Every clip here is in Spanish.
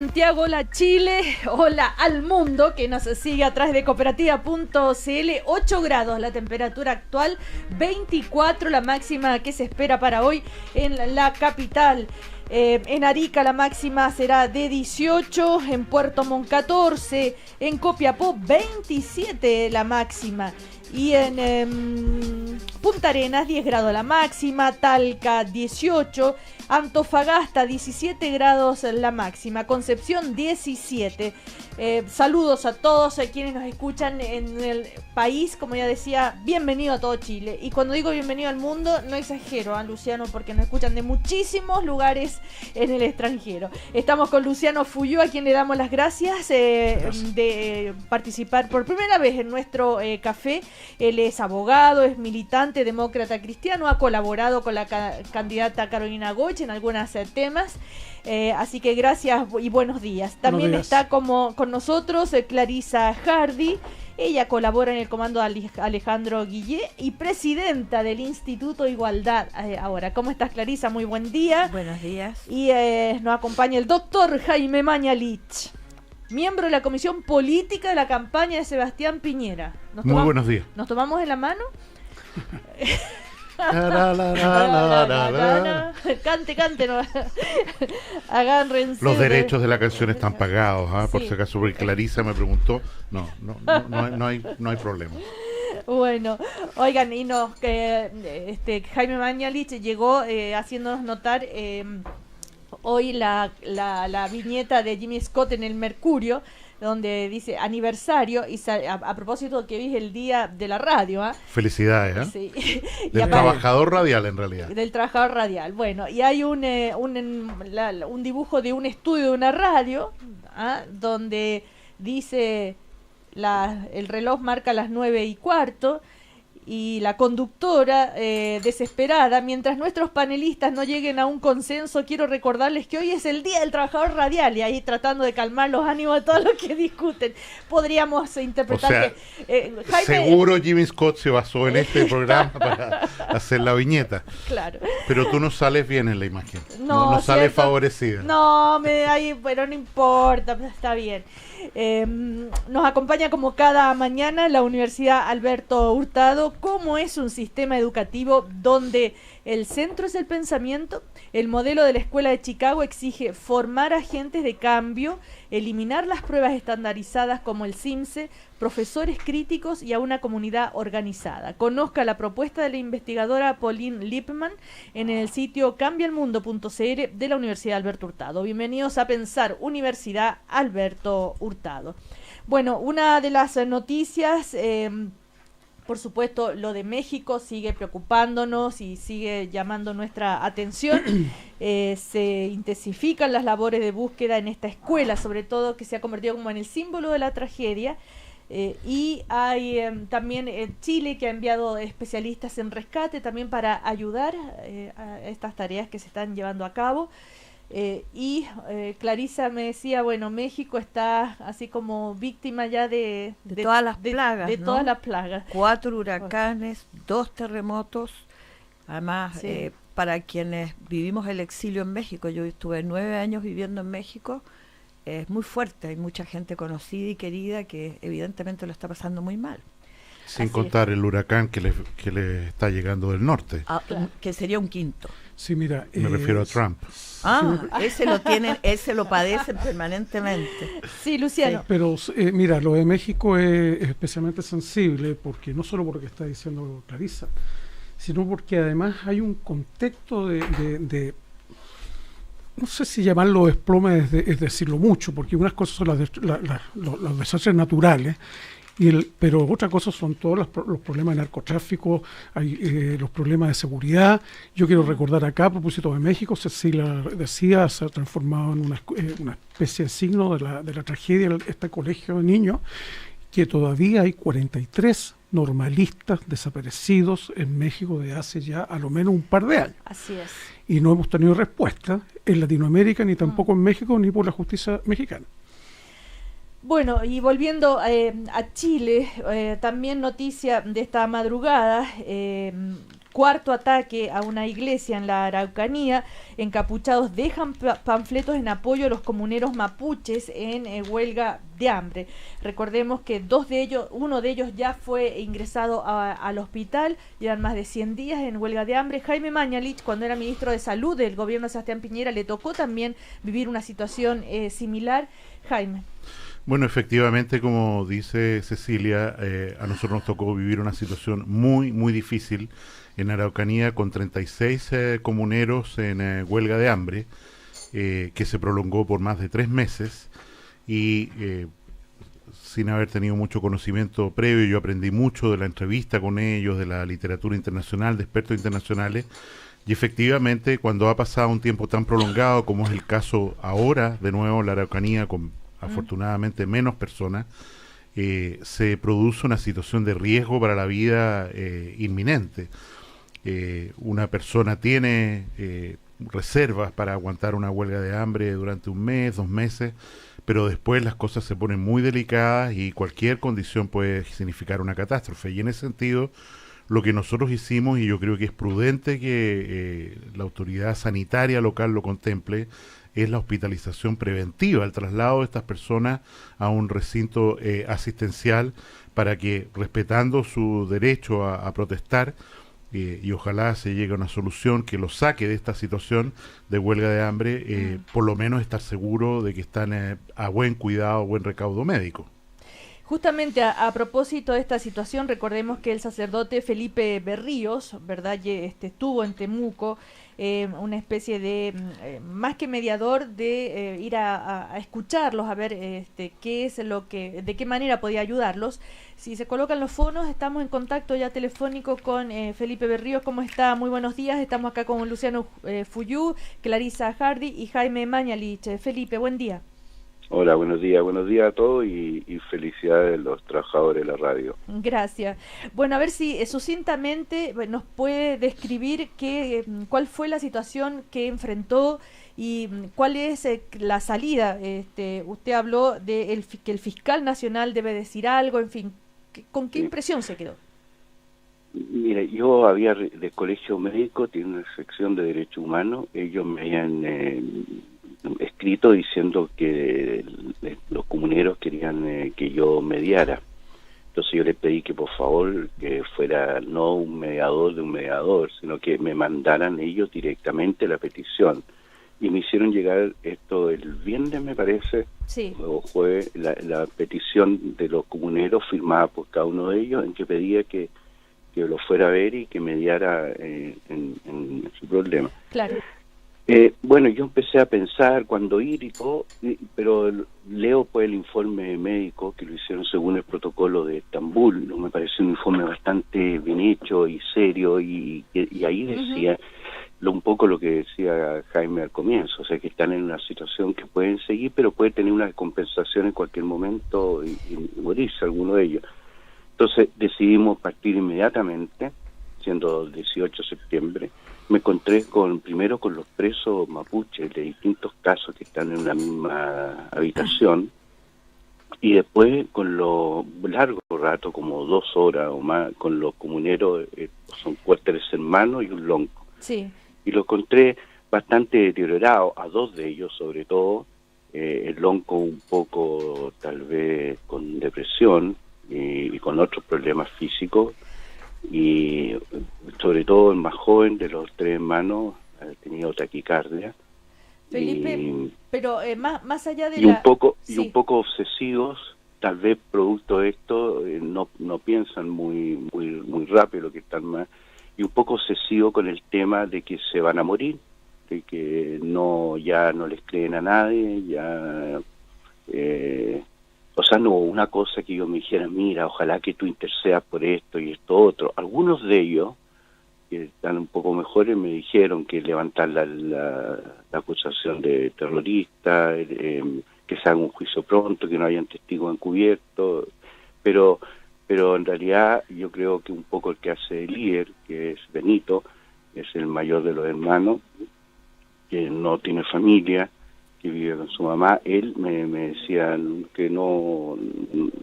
Santiago, hola Chile, hola al mundo que nos sigue a través de cooperativa.cl. 8 grados la temperatura actual, 24 la máxima que se espera para hoy en la capital. En Arica la máxima será de 18, en Puerto Montt 14, en Copiapó 27 la máxima. Y en Punta Arenas 10 grados la máxima, Talca 18, Antofagasta 17 grados la máxima, Concepción 17. Saludos a todos quienes nos escuchan en el país, como ya decía, bienvenido a todo Chile. Y cuando digo bienvenido al mundo, no exagero, Luciano, porque nos escuchan de muchísimos lugares en el extranjero. Estamos con Luciano Fuyú, a quien le damos las gracias de participar por primera vez en nuestro café. Él es abogado, es militante, demócrata cristiano, ha colaborado con la candidata Carolina Goich en algunos temas. Así que gracias y buenos días. También está con nosotros Clarisa Hardy. Ella colabora en el comando de Alejandro Guillé y presidenta del Instituto Igualdad. Ahora, ¿cómo estás, Clarisa? Muy buen día. Buenos días. Y nos acompaña el doctor Jaime Mañalich, miembro de la Comisión Política de la campaña de Sebastián Piñera. Muy buenos días. ¿Nos tomamos en la mano? Cante, no. Agárrense. Los derechos de la canción están pagados, ¿eh? Por si acaso, porque Clarisa me preguntó. No hay problema. Bueno, oigan, y Jaime Mañalich llegó haciéndonos notar hoy la viñeta de Jimmy Scott en el Mercurio, donde dice aniversario, y a propósito que hoy es el día de la radio. Felicidades, Sí. Del trabajador radial, en realidad. Del trabajador radial. Bueno, y hay un dibujo de un estudio de una radio, donde dice el reloj marca las 9:15, y la conductora desesperada, mientras nuestros panelistas no lleguen a un consenso, quiero recordarles que hoy es el Día del Trabajador Radial, y ahí tratando de calmar los ánimos de todos los que discuten. Podríamos interpretar Jaime, seguro Jimmy Scott se basó en este programa para hacer la viñeta. Claro. Pero tú no sales bien en la imagen. No sales favorecida. No, pero no importa, está bien. Nos acompaña como cada mañana la Universidad Alberto Hurtado. ¿Cómo es un sistema educativo donde el centro es el pensamiento? El modelo de la Escuela de Chicago exige formar agentes de cambio, eliminar las pruebas estandarizadas como el CIMSE, profesores críticos y a una comunidad organizada. Conozca la propuesta de la investigadora Pauline Lippmann en el sitio cambialmundo.cl de la Universidad Alberto Hurtado. Bienvenidos a Pensar Universidad Alberto Hurtado. Bueno, una de las noticias, por supuesto, lo de México sigue preocupándonos y sigue llamando nuestra atención. Se intensifican las labores de búsqueda en esta escuela, sobre todo que se ha convertido como en el símbolo de la tragedia. Y hay también Chile, que ha enviado especialistas en rescate también para ayudar a estas tareas que se están llevando a cabo. Clarisa me decía, bueno, México está así como víctima ya de todas las plagas, de ¿no? todas las plagas. 4 huracanes, 2 terremotos. Además, sí. Para quienes vivimos el exilio en México, yo estuve 9 años viviendo en México, es muy fuerte. Hay mucha gente conocida y querida que evidentemente lo está pasando muy mal. Sin Así contar el huracán que le está llegando del norte. Claro. Que sería un quinto. Sí, mira, me refiero a Trump. Ese lo padecen permanentemente. Sí, Luciano. Sí. Pero mira, lo de México es especialmente sensible, porque no solo por lo que está diciendo Clarisa, sino porque además hay un contexto de no sé si llamarlo desplome es decirlo mucho, porque unas cosas son los desastres naturales, pero otra cosa son todos los problemas de narcotráfico, hay los problemas de seguridad. Yo quiero recordar acá, a propósito de México, Cecilia decía, se ha transformado en una especie de signo de la tragedia este colegio de niños, que todavía hay 43 normalistas desaparecidos en México de hace ya a lo menos un par de años. Así es. Y no hemos tenido respuesta en Latinoamérica, ni tampoco en México, ni por la justicia mexicana. Bueno, y volviendo a Chile, también noticia de esta madrugada, cuarto ataque a una iglesia en la Araucanía. Encapuchados dejan panfletos en apoyo a los comuneros mapuches en huelga de hambre. Recordemos que uno de ellos ya fue ingresado al hospital, llevan más de 100 días en huelga de hambre. Jaime Mañalich, cuando era ministro de Salud del gobierno de Sebastián Piñera, le tocó también vivir una situación similar. Jaime. Bueno, efectivamente, como dice Cecilia, a nosotros nos tocó vivir una situación muy, muy difícil en Araucanía con 36 comuneros en huelga de hambre, que se prolongó por más de 3 meses y sin haber tenido mucho conocimiento previo, yo aprendí mucho de la entrevista con ellos, de la literatura internacional, de expertos internacionales, y efectivamente cuando ha pasado un tiempo tan prolongado como es el caso ahora, de nuevo la Araucanía con afortunadamente menos personas, se produce una situación de riesgo para la vida inminente. Una persona tiene reservas para aguantar una huelga de hambre durante 1 mes, 2 meses, pero después las cosas se ponen muy delicadas y cualquier condición puede significar una catástrofe. Y en ese sentido, lo que nosotros hicimos, y yo creo que es prudente que la autoridad sanitaria local lo contemple, es la hospitalización preventiva, el traslado de estas personas a un recinto asistencial para que, respetando su derecho a protestar, y ojalá se llegue a una solución que los saque de esta situación de huelga de hambre, por lo menos estar seguro de que están a buen cuidado, buen recaudo médico. Justamente a propósito de esta situación, recordemos que el sacerdote Felipe Berríos, ¿verdad?, estuvo en Temuco, una especie de, más que mediador, de ir a escucharlos, a ver qué es de qué manera podía ayudarlos. Si se colocan los fonos, estamos en contacto ya telefónico con Felipe Berríos. ¿Cómo está? Muy buenos días. Estamos acá con Luciano Fuyú, Clarisa Hardy y Jaime Mañalich. Felipe, buen día. Hola, buenos días a todos y felicidades a los trabajadores de la radio. Gracias. Bueno, a ver si sucintamente nos puede describir cuál fue la situación que enfrentó y cuál es la salida. Usted habló de que el fiscal nacional debe decir algo, en fin, ¿con qué impresión se quedó? Mire, yo había de colegio médico, tiene una sección de derechos humanos, ellos me habían escrito diciendo que los comuneros querían que yo mediara. Entonces yo les pedí que por favor que fuera no un mediador de un mediador, sino que me mandaran ellos directamente la petición. Y me hicieron llegar esto el viernes, me parece, sí, o fue la petición de los comuneros firmada por cada uno de ellos, en que pedía que lo fuera a ver y que mediara en su problema. Claro. Bueno, yo empecé a pensar cuando ir y todo, pero leo pues el informe médico que lo hicieron según el protocolo de Estambul. No me pareció un informe bastante bien hecho y serio, y ahí decía un poco lo que decía Jaime al comienzo, o sea que están en una situación que pueden seguir, pero puede tener una compensación en cualquier momento y morirse alguno de ellos. Entonces decidimos partir inmediatamente, siendo el 18 de septiembre. Me encontré primero con los presos mapuches de distintos casos que están en una misma habitación, y después con lo largo rato, como 2 horas o más, con los comuneros, son 4 hermanos y un lonco. Sí. Y lo encontré bastante deteriorado, a 2 de ellos sobre todo, el lonco un poco tal vez con depresión y con otros problemas físicos, y sobre todo el más joven de los 3 hermanos ha tenido taquicardia. Felipe, pero más allá de y un poco obsesivos, tal vez producto de esto, no piensan muy rápido lo que están más, y un poco obsesivo con el tema de que se van a morir, de que ya no les creen a nadie, ya o sea, no una cosa que yo me dijera, mira, ojalá que tú intercedas por esto y esto otro. Algunos de ellos, que están un poco mejores, me dijeron que levantar la acusación de terrorista, que se haga un juicio pronto, que no hayan testigos encubiertos, pero en realidad yo creo que un poco el que hace el líder, que es Benito, es el mayor de los hermanos, que no tiene familia, que vive con su mamá. Él me decía que no,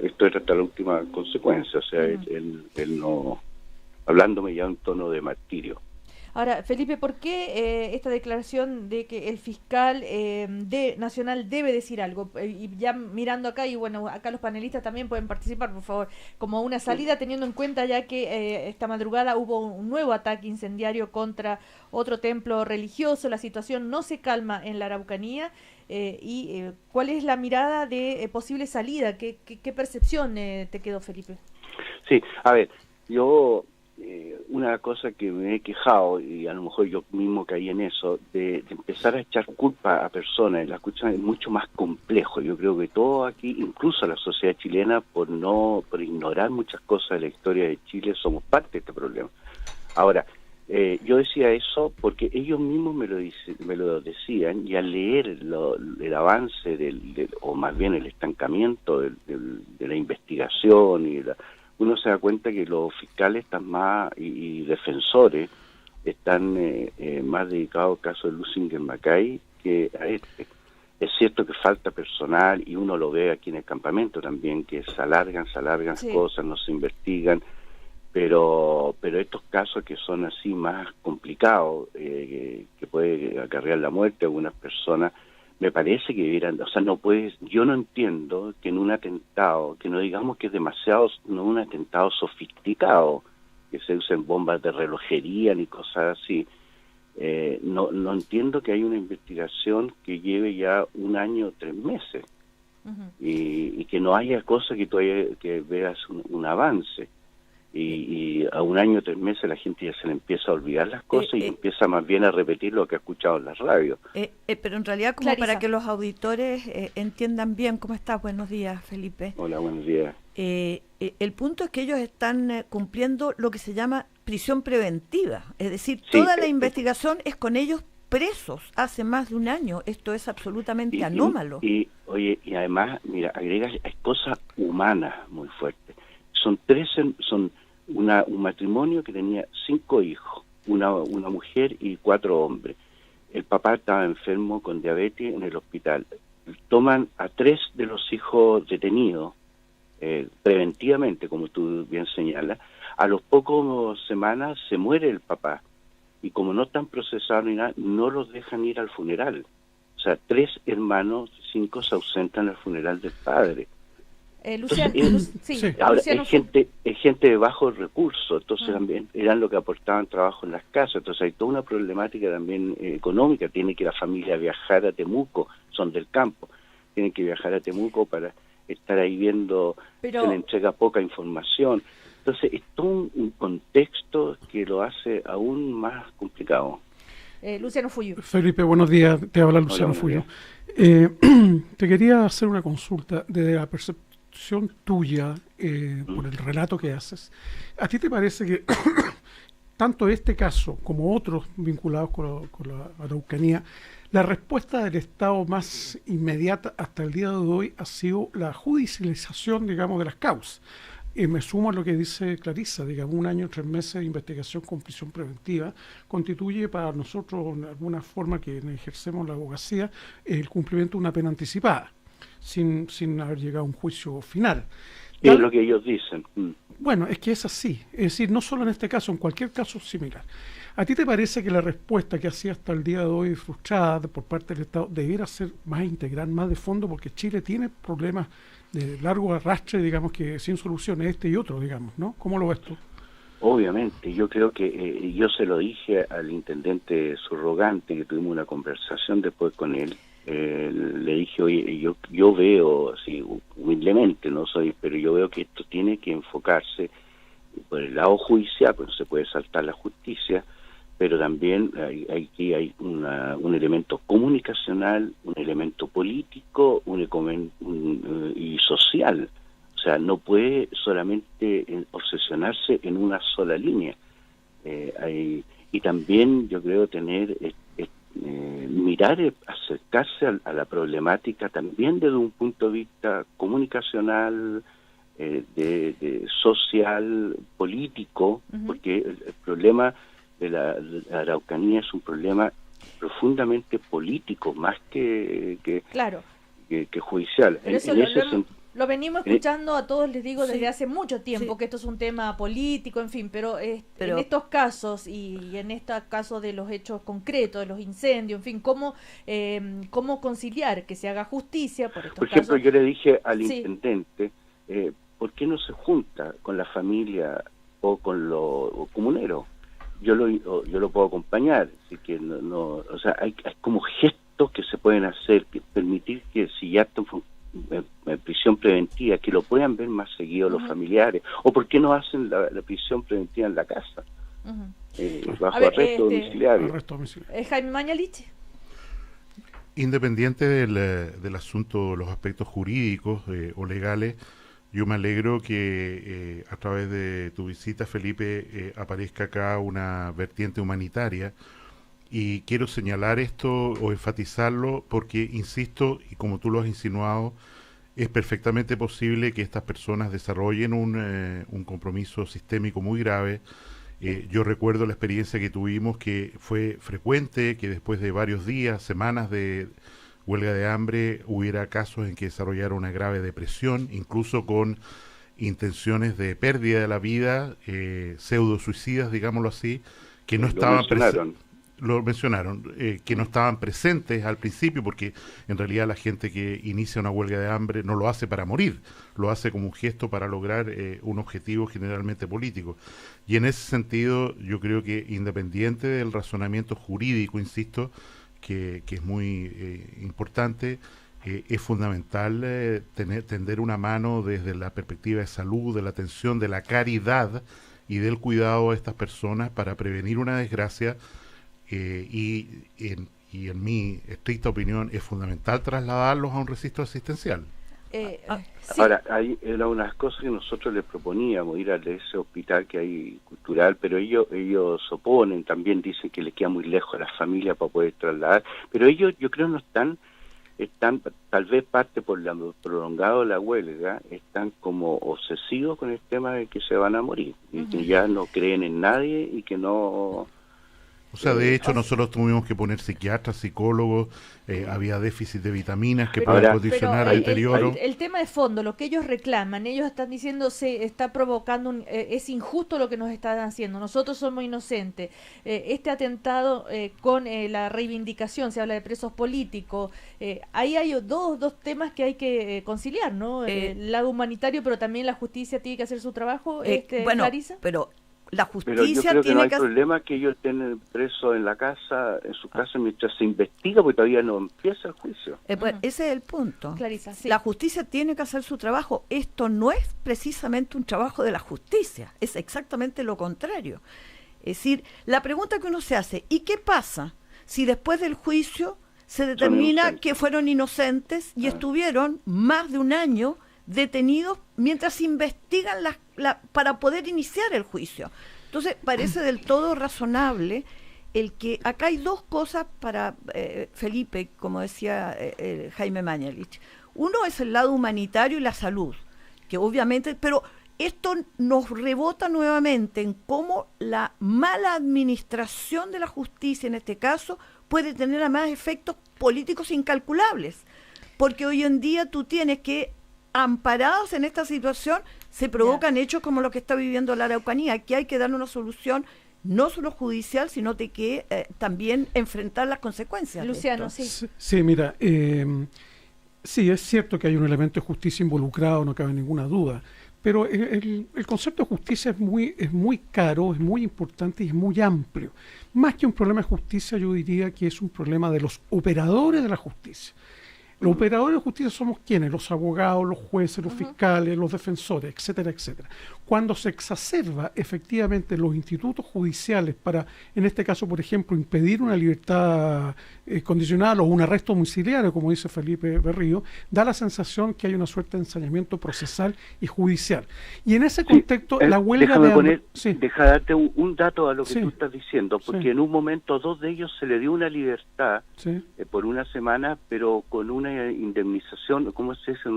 esto era hasta la última consecuencia, o sea, él no hablándome ya en tono de martirio. Ahora, Felipe, ¿por qué esta declaración de que el fiscal nacional debe decir algo? Y ya mirando acá, y bueno, acá los panelistas también pueden participar, por favor, como una salida, teniendo en cuenta ya que esta madrugada hubo un nuevo ataque incendiario contra otro templo religioso, la situación no se calma en la Araucanía, ¿cuál es la mirada de posible salida? ¿Qué percepción te quedó, Felipe? Sí, a ver, yo... una cosa que me he quejado, y a lo mejor yo mismo caí en eso, de empezar a echar culpa a personas. La cuestión es mucho más complejo. Yo creo que todo aquí, incluso la sociedad chilena, por ignorar muchas cosas de la historia de Chile, somos parte de este problema. Ahora, yo decía eso porque ellos mismos me lo decían, y al leer el avance o más bien el estancamiento de la investigación uno se da cuenta que los fiscales están más y defensores están más dedicados al caso de Lusinger Macay que a este. Es cierto que falta personal, y uno lo ve aquí en el campamento también, que se alargan sí, cosas, no se investigan, pero estos casos que son así más complicados, que puede acarrear la muerte a algunas personas, me parece que debieran, o sea, yo no entiendo que en un atentado, que no digamos que es demasiado, no un atentado sofisticado, que se usen bombas de relojería ni cosas así, no entiendo que haya una investigación que lleve ya 1 año, 3 meses, y que no haya cosas que veas un avance. Y a 1 año, 3 meses la gente ya se le empieza a olvidar las cosas y empieza más bien a repetir lo que ha escuchado en la radio. Pero en realidad, como Clarisa, para que los auditores entiendan bien, ¿cómo estás? Buenos días, Felipe. Hola, buenos días. El punto es que ellos están cumpliendo lo que se llama prisión preventiva, es decir, toda la investigación es con ellos presos hace más de 1 año. Esto es absolutamente anómalo. Y además, mira, agregas, hay cosas humanas muy fuertes. Son un matrimonio que tenía 5 hijos, una mujer y 4 hombres. El papá estaba enfermo con diabetes en el hospital. Toman a 3 de los hijos detenidos preventivamente, como tú bien señalas. A los pocos semanas se muere el papá, y como no están procesados ni nada, no los dejan ir al funeral. O sea, 3 hermanos, 5 se ausentan al funeral del padre. Luciano, ahora, Luciano, es gente de bajos recursos, entonces también eran los que aportaban trabajo en las casas, entonces hay toda una problemática también económica. Tiene que la familia viajar a Temuco, son del campo, tienen que viajar a Temuco para estar ahí viendo, se le entrega poca información. Entonces es todo un contexto que lo hace aún más complicado. Luciano Fuyo. Felipe, buenos días, te habla Luciano Fuyo. Te quería hacer una consulta desde la percepción tuya, por el relato que haces. ¿A ti te parece que tanto este caso como otros vinculados con la Araucanía, la respuesta del Estado más inmediata hasta el día de hoy ha sido la judicialización, digamos, de las causas? Me sumo a lo que dice Clarisa, digamos, 1 año, 3 meses de investigación con prisión preventiva constituye para nosotros, de alguna forma que ejercemos la abogacía, el cumplimiento de una pena anticipada, sin haber llegado a un juicio final. Es lo que ellos dicen. Bueno, es que es así. Es decir, no solo en este caso, en cualquier caso similar. ¿A ti te parece que la respuesta que ha sido hasta el día de hoy frustrada por parte del Estado debiera ser más integral, más de fondo? Porque Chile tiene problemas de largo arrastre, digamos, que sin soluciones, este y otro, digamos, ¿no? ¿Cómo lo ves tú? Obviamente, yo creo que yo se lo dije al intendente subrogante, que tuvimos una conversación después con él. Le dije, oye, yo veo, así humildemente, pero yo veo que esto tiene que enfocarse por el lado judicial, pues no se puede saltar la justicia, pero también hay un elemento comunicacional, un elemento político, y social. O sea, no puede solamente obsesionarse en una sola línea. Y también yo creo mirar, acercarse a la problemática también desde un punto de vista comunicacional, de social, político, porque el problema de la Araucanía es un problema profundamente político, más que judicial. Lo venimos escuchando a todos, les digo, desde hace mucho tiempo, sí, que esto es un tema político, en fin, pero en estos casos y en este caso de los hechos concretos, de los incendios, en fin, cómo conciliar que se haga justicia por estos Por ejemplo, casos. yo le dije al Sí. intendente, ¿por qué no se junta con la familia o con los comuneros? Yo lo puedo acompañar, así que o sea, hay como gestos que se pueden hacer, que permitir que si ya están en prisión preventiva, que lo puedan ver más seguido los familiares, o por qué no hacen la prisión preventiva en la casa, bajo arresto domiciliario. Jaime Mañalich. Independiente del asunto, los aspectos jurídicos o legales, yo me alegro que a través de tu visita, Felipe, aparezca acá una vertiente humanitaria, y quiero señalar esto o enfatizarlo porque, insisto, y como tú lo has insinuado, es perfectamente posible que estas personas desarrollen un compromiso sistémico muy grave. Yo recuerdo la experiencia que tuvimos, que fue frecuente que después de varios días, semanas de huelga de hambre, hubiera casos en que desarrollaron una grave depresión, incluso con intenciones de pérdida de la vida, pseudo suicidas, digámoslo así, que no estaban presentes. Lo mencionaron, que no estaban presentes al principio, porque en realidad la gente que inicia una huelga de hambre no lo hace para morir, lo hace como un gesto para lograr un objetivo generalmente político. Y en ese sentido, yo creo que, independiente del razonamiento jurídico, insisto, que es muy importante, es fundamental tender una mano desde la perspectiva de salud, de la atención, de la caridad y del cuidado de estas personas para prevenir una desgracia. Y en mi estricta opinión es fundamental trasladarlos a un registro asistencial. Sí. Ahora, era unas cosas que nosotros les proponíamos, ir a ese hospital que hay cultural, pero ellos oponen, también dicen que les queda muy lejos a las familias para poder trasladar, pero ellos yo creo no están tal vez parte por la prolongado de la huelga, están como obsesivos con el tema de que se van a morir, y que ya no creen en nadie y que no... O sea, de hecho, nosotros tuvimos que poner psiquiatras, psicólogos, había déficit de vitaminas que pueden condicionar el deterioro. El tema de fondo, lo que ellos reclaman, ellos están diciendo se está provocando, es injusto lo que nos están haciendo, nosotros somos inocentes. Este atentado con la reivindicación, se habla de presos políticos, ahí hay dos temas que hay que conciliar, ¿no? El lado humanitario, pero también la justicia tiene que hacer su trabajo, bueno, Clarisa. Pero la justicia pero yo creo que no hay que problema que ellos estén presos en la casa, en su casa, mientras se investiga, porque todavía no empieza el juicio. Pues ese es el punto. Clarisa, sí. La justicia tiene que hacer su trabajo. Esto no es precisamente un trabajo de la justicia, es exactamente lo contrario. Es decir, la pregunta que uno se hace, ¿y qué pasa si después del juicio se determina que fueron inocentes y estuvieron más de un año detenidos mientras investigan para poder iniciar el juicio? Entonces parece del todo razonable el que acá hay dos cosas para Felipe, como decía Jaime Mañalich. Uno es el lado humanitario y la salud, que obviamente, pero esto nos rebota nuevamente en cómo la mala administración de la justicia en este caso puede tener además efectos políticos incalculables, porque hoy en día tú tienes que, amparados en esta situación, se provocan hechos como lo que está viviendo la Araucanía, que hay que darle una solución no solo judicial, sino de que también enfrentar las consecuencias. Luciano, de esto. Sí, mira, sí, es cierto que hay un elemento de justicia involucrado, no cabe ninguna duda, pero el concepto de justicia es muy caro, es muy importante y es muy amplio. Más que un problema de justicia, yo diría que es un problema de los operadores de la justicia. Los operadores de justicia somos quienes, los abogados, los jueces, los fiscales, los defensores, etcétera, etcétera. Cuando se exacerba efectivamente los institutos judiciales para, en este caso, por ejemplo, impedir una libertad condicional o un arresto domiciliario, como dice Felipe Berrío, da la sensación que hay una suerte de ensañamiento procesal y judicial. Y en ese contexto, la huelga de hambre... Deja darte un dato a lo que tú estás diciendo, porque en un momento 2 de ellos se le dio una libertad por una semana, pero con una una indemnización, ¿cómo se dice?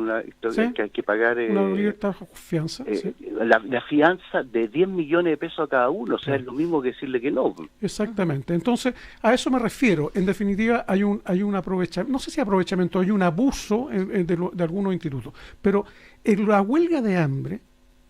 Sí, que hay que pagar una libertad fianza, sí. la fianza de 10 millones de pesos a cada uno, o sea, es lo mismo que decirle que no. Exactamente. Entonces, a eso me refiero. En definitiva, hay un aprovechamiento, no sé si aprovechamiento, hay un abuso de algunos institutos. Pero en la huelga de hambre,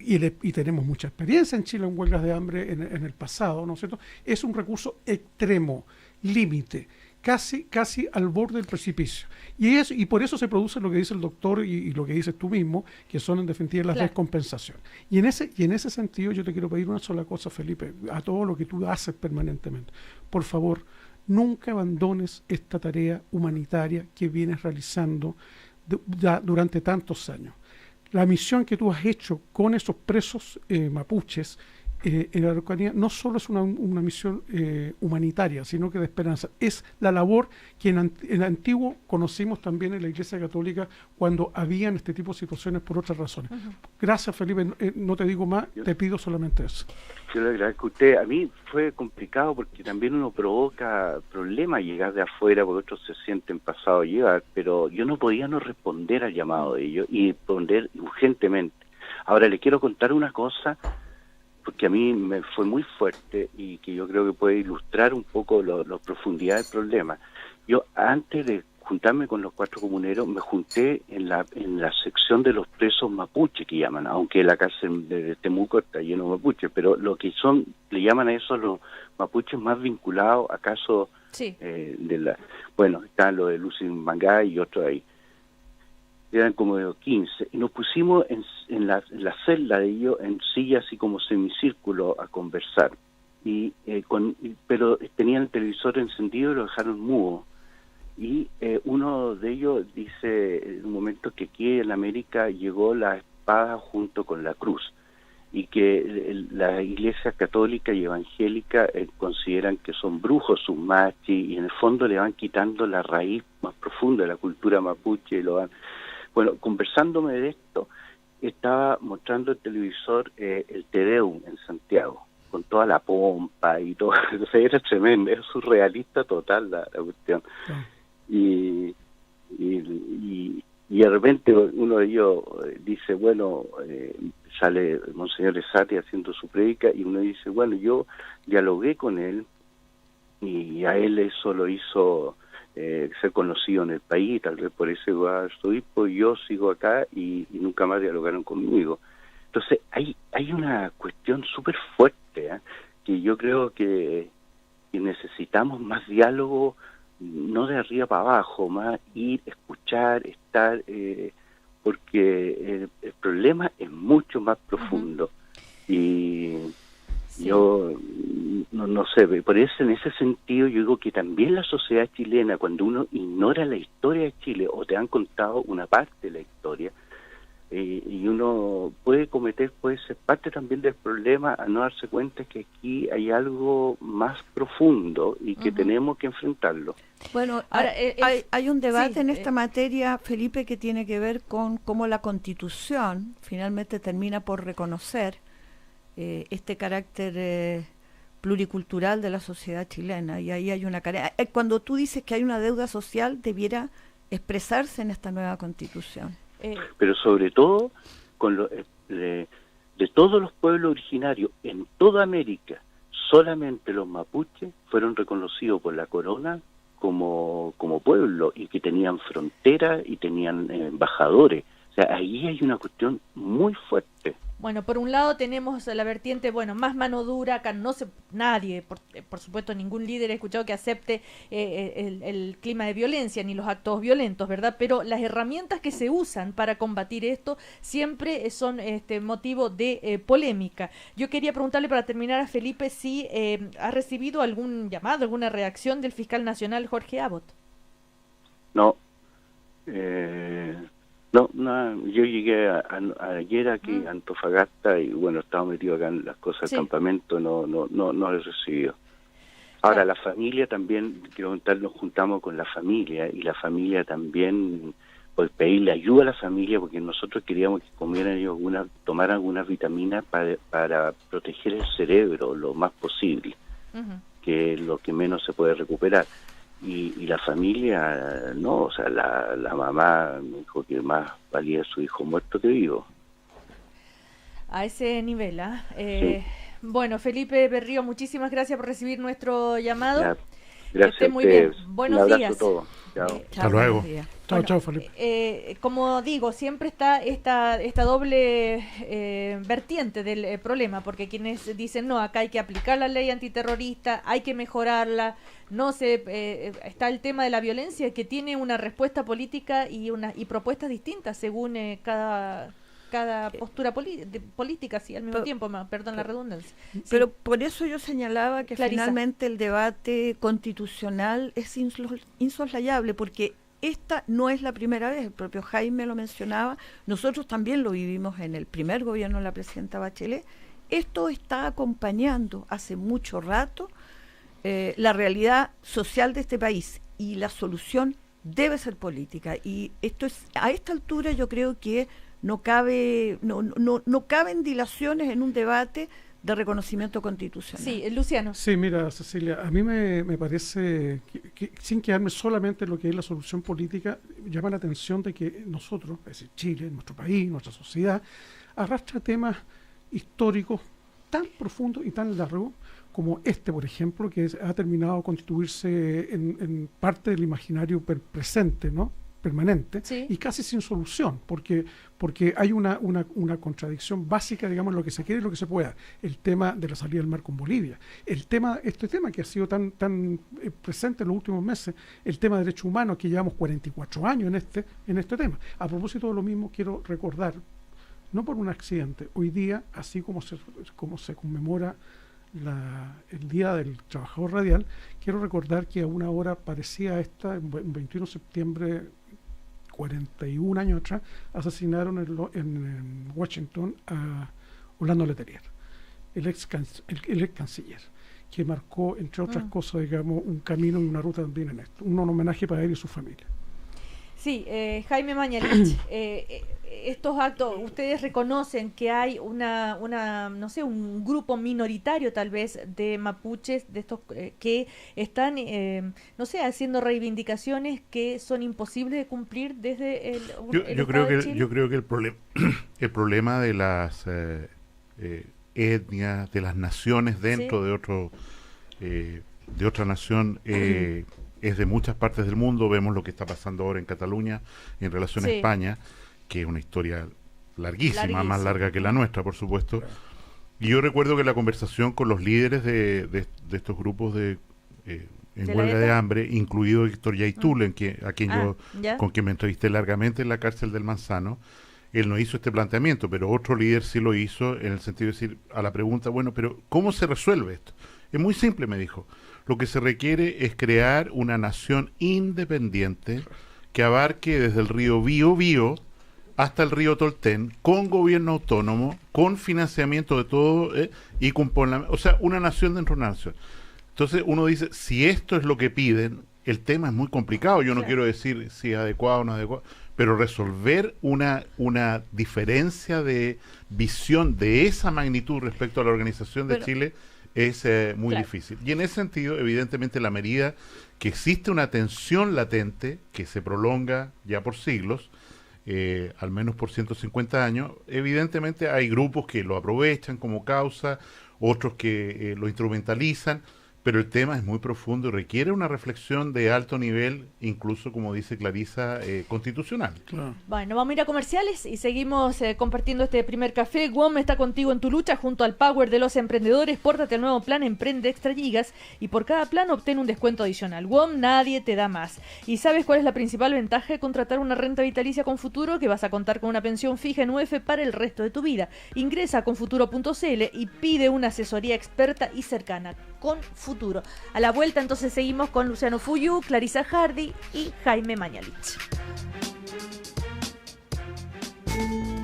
y tenemos mucha experiencia en Chile en huelgas de hambre en el pasado, ¿no es cierto? Es un recurso extremo, límite, casi al borde del precipicio. Y por eso se produce lo que dice el doctor y lo que dices tú mismo, que son en definitiva las descompensaciones. Y en ese sentido yo te quiero pedir una sola cosa, Felipe, a todo lo que tú haces permanentemente. Por favor, nunca abandones esta tarea humanitaria que vienes realizando ya durante tantos años. La misión que tú has hecho con esos presos mapuches en la Araucanía no solo es una misión humanitaria, sino que de esperanza. Es la labor que en antiguo conocimos también en la Iglesia Católica cuando habían este tipo de situaciones por otras razones. Gracias, Felipe. No te digo más, te pido solamente eso. Yo le agradezco a usted. A mí fue complicado porque también uno provoca problemas llegar de afuera porque otros se sienten pasados a llegar, pero yo no podía no responder al llamado de ellos y responder urgentemente. Ahora le quiero contar una cosa porque a mí me fue muy fuerte y que yo creo que puede ilustrar un poco la profundidad del problema. Yo antes de juntarme con los 4 comuneros me junté en la sección de los presos mapuche que llaman, aunque la cárcel de Temuco está lleno de mapuches, pero lo que son, le llaman a eso los mapuches más vinculados a casos bueno, están los de Lucy Mangá y otros ahí. Eran como de 15, y nos pusimos en la celda de ellos en sillas así como semicírculo a conversar, pero tenían el televisor encendido y lo dejaron mudo, y uno de ellos dice en un momento que aquí en América llegó la espada junto con la cruz, y que la Iglesia católica y evangélica consideran que son brujos sus machis, y en el fondo le van quitando la raíz más profunda de la cultura mapuche y lo van... Bueno, conversándome de esto, estaba mostrando el televisor el Te Deum en Santiago, con toda la pompa y todo. O sea, era tremendo, era surrealista total la cuestión. Y de repente uno de ellos dice, bueno, sale Monseñor Esati haciendo su prédica, y uno dice, bueno, yo dialogué con él, y a él eso lo hizo... ser conocido en el país, tal vez por ese arzobispo, yo sigo acá y nunca más dialogaron conmigo. Entonces hay una cuestión súper fuerte, que yo creo que necesitamos más diálogo, no de arriba para abajo, más ir, escuchar, estar, porque el problema es mucho más profundo. Y yo no sé, por eso en ese sentido yo digo que también la sociedad chilena, cuando uno ignora la historia de Chile o te han contado una parte de la historia, y uno puede ser parte también del problema a no darse cuenta que aquí hay algo más profundo y que tenemos que enfrentarlo. Bueno, ahora, hay un debate en esta materia, Felipe, que tiene que ver con cómo la Constitución finalmente termina por reconocer este carácter pluricultural de la sociedad chilena, y ahí hay una cuando tú dices que hay una deuda social, debiera expresarse en esta nueva Constitución. Pero sobre todo con de todos los pueblos originarios en toda América, solamente los mapuches fueron reconocidos por la corona como pueblo, y que tenían frontera y tenían embajadores. O sea, ahí hay una cuestión muy fuerte. Bueno, por un lado tenemos la vertiente, más mano dura, acá nadie, por supuesto ningún líder he escuchado que acepte el clima de violencia ni los actos violentos, ¿verdad? Pero las herramientas que se usan para combatir esto siempre son motivo de polémica. Yo quería preguntarle para terminar a Felipe si ha recibido algún llamado, alguna reacción del fiscal nacional Jorge Abbott. No. No, yo llegué ayer aquí a Antofagasta y bueno, estaba metido acá en las cosas del campamento, no lo he recibido. Ahora, la familia también, quiero contar, nos juntamos con la familia, y la familia también, pues pedirle ayuda a la familia, porque nosotros queríamos que comieran ellos tomaran algunas vitaminas para proteger el cerebro lo más posible, que es lo que menos se puede recuperar. y la familia no, o sea, la mamá me dijo que más valía su hijo muerto que vivo. A ese nivel, ¿ah? Sí. Bueno, Felipe Berrío, muchísimas gracias por recibir nuestro llamado. Ya, Que gracias esté a muy bien. ustedes. Buenos Un abrazo días. a todos. Chao. Hasta luego. Chao, Bueno, chao, Felipe. como digo, siempre está esta doble vertiente del problema, porque quienes dicen, no, acá hay que aplicar la ley antiterrorista, hay que mejorarla, no se está el tema de la violencia, que tiene una respuesta política y propuestas distintas según cada postura política, sí, al mismo tiempo, perdón la redundancia. Sí. Pero por eso yo señalaba que Clarisa. finalmente el debate constitucional es insoslayable, porque esta no es la primera vez, el propio Jaime lo mencionaba, nosotros también lo vivimos en el primer gobierno de la presidenta Bachelet. Esto está acompañando hace mucho rato la realidad social de este país, y la solución debe ser política, y esto es, a esta altura yo creo que no caben dilaciones en un debate de reconocimiento constitucional. Sí, Luciano. Sí, mira, Cecilia, a mí me parece que sin quedarme solamente en lo que es la solución política, llama la atención de que nosotros, es decir, Chile, nuestro país, nuestra sociedad, arrastra temas históricos tan profundos y tan largos como este, por ejemplo, que ha terminado a constituirse en parte del imaginario presente, ¿no?, permanente, Sí. y casi sin solución, porque hay una contradicción básica, digamos, en lo que se quiere y lo que se pueda. El tema de la salida del mar con Bolivia, este tema que ha sido tan presente en los últimos meses, el tema de derechos humanos, que llevamos 44 años en este tema. A propósito de lo mismo, quiero recordar, no por un accidente, hoy día, así como se conmemora el Día del Trabajador Radial, quiero recordar que a una hora parecida a esta, en 21 de septiembre, 41 años atrás, asesinaron en Washington a Orlando Letelier, el ex canciller, que marcó, entre otras cosas, digamos, un camino y una ruta también en esto, un homenaje para él y su familia. Sí, Jaime Mañalich, estos actos, ¿ustedes reconocen que hay no sé, un grupo minoritario tal vez de mapuches, de estos que están, no sé, haciendo reivindicaciones que son imposibles de cumplir desde el Estado de Chile? Yo creo que el problema de las etnias, de las naciones dentro de otra nación, es de muchas partes del mundo. Vemos lo que está pasando ahora en Cataluña en relación a España, que es una historia larguísima, más larga que la nuestra, por supuesto. Y yo recuerdo que la conversación con los líderes de estos grupos en huelga de hambre, incluido Héctor Yaitul, con quien me entrevisté largamente en la cárcel del Manzano, él no hizo este planteamiento, pero otro líder sí lo hizo, en el sentido de decir, a la pregunta, bueno, pero ¿cómo se resuelve esto? Es muy simple, me dijo. Lo que se requiere es crear una nación independiente que abarque desde el río Biobío hasta el río Tolten, con gobierno autónomo, con financiamiento de todo, y con o sea, una nación dentro de una nación. Entonces uno dice, si esto es lo que piden, el tema es muy complicado. Yo no quiero decir si es adecuado o no adecuado, pero resolver una diferencia de visión de esa magnitud respecto a la organización de Chile es muy difícil. Y en ese sentido, evidentemente, la medida que existe una tensión latente que se prolonga ya por siglos, al menos por 150 años, evidentemente hay grupos que lo aprovechan como causa, otros que lo instrumentalizan, pero el tema es muy profundo y requiere una reflexión de alto nivel, incluso, como dice Clarisa, constitucional. Claro. Bueno, vamos a ir a comerciales y seguimos compartiendo este primer café. WOM está contigo en tu lucha junto al Power de los emprendedores. Pórtate al nuevo plan Emprende Extra Gigas y por cada plan obtén un descuento adicional. WOM, nadie te da más. ¿Y sabes cuál es la principal ventaja de contratar una renta vitalicia con Futuro? Que vas a contar con una pensión fija en UF para el resto de tu vida. Ingresa a confuturo.cl y pide una asesoría experta y cercana. Con Futuro. A la vuelta entonces seguimos con Luciano Fuyú, Clarisa Hardy y Jaime Mañalich.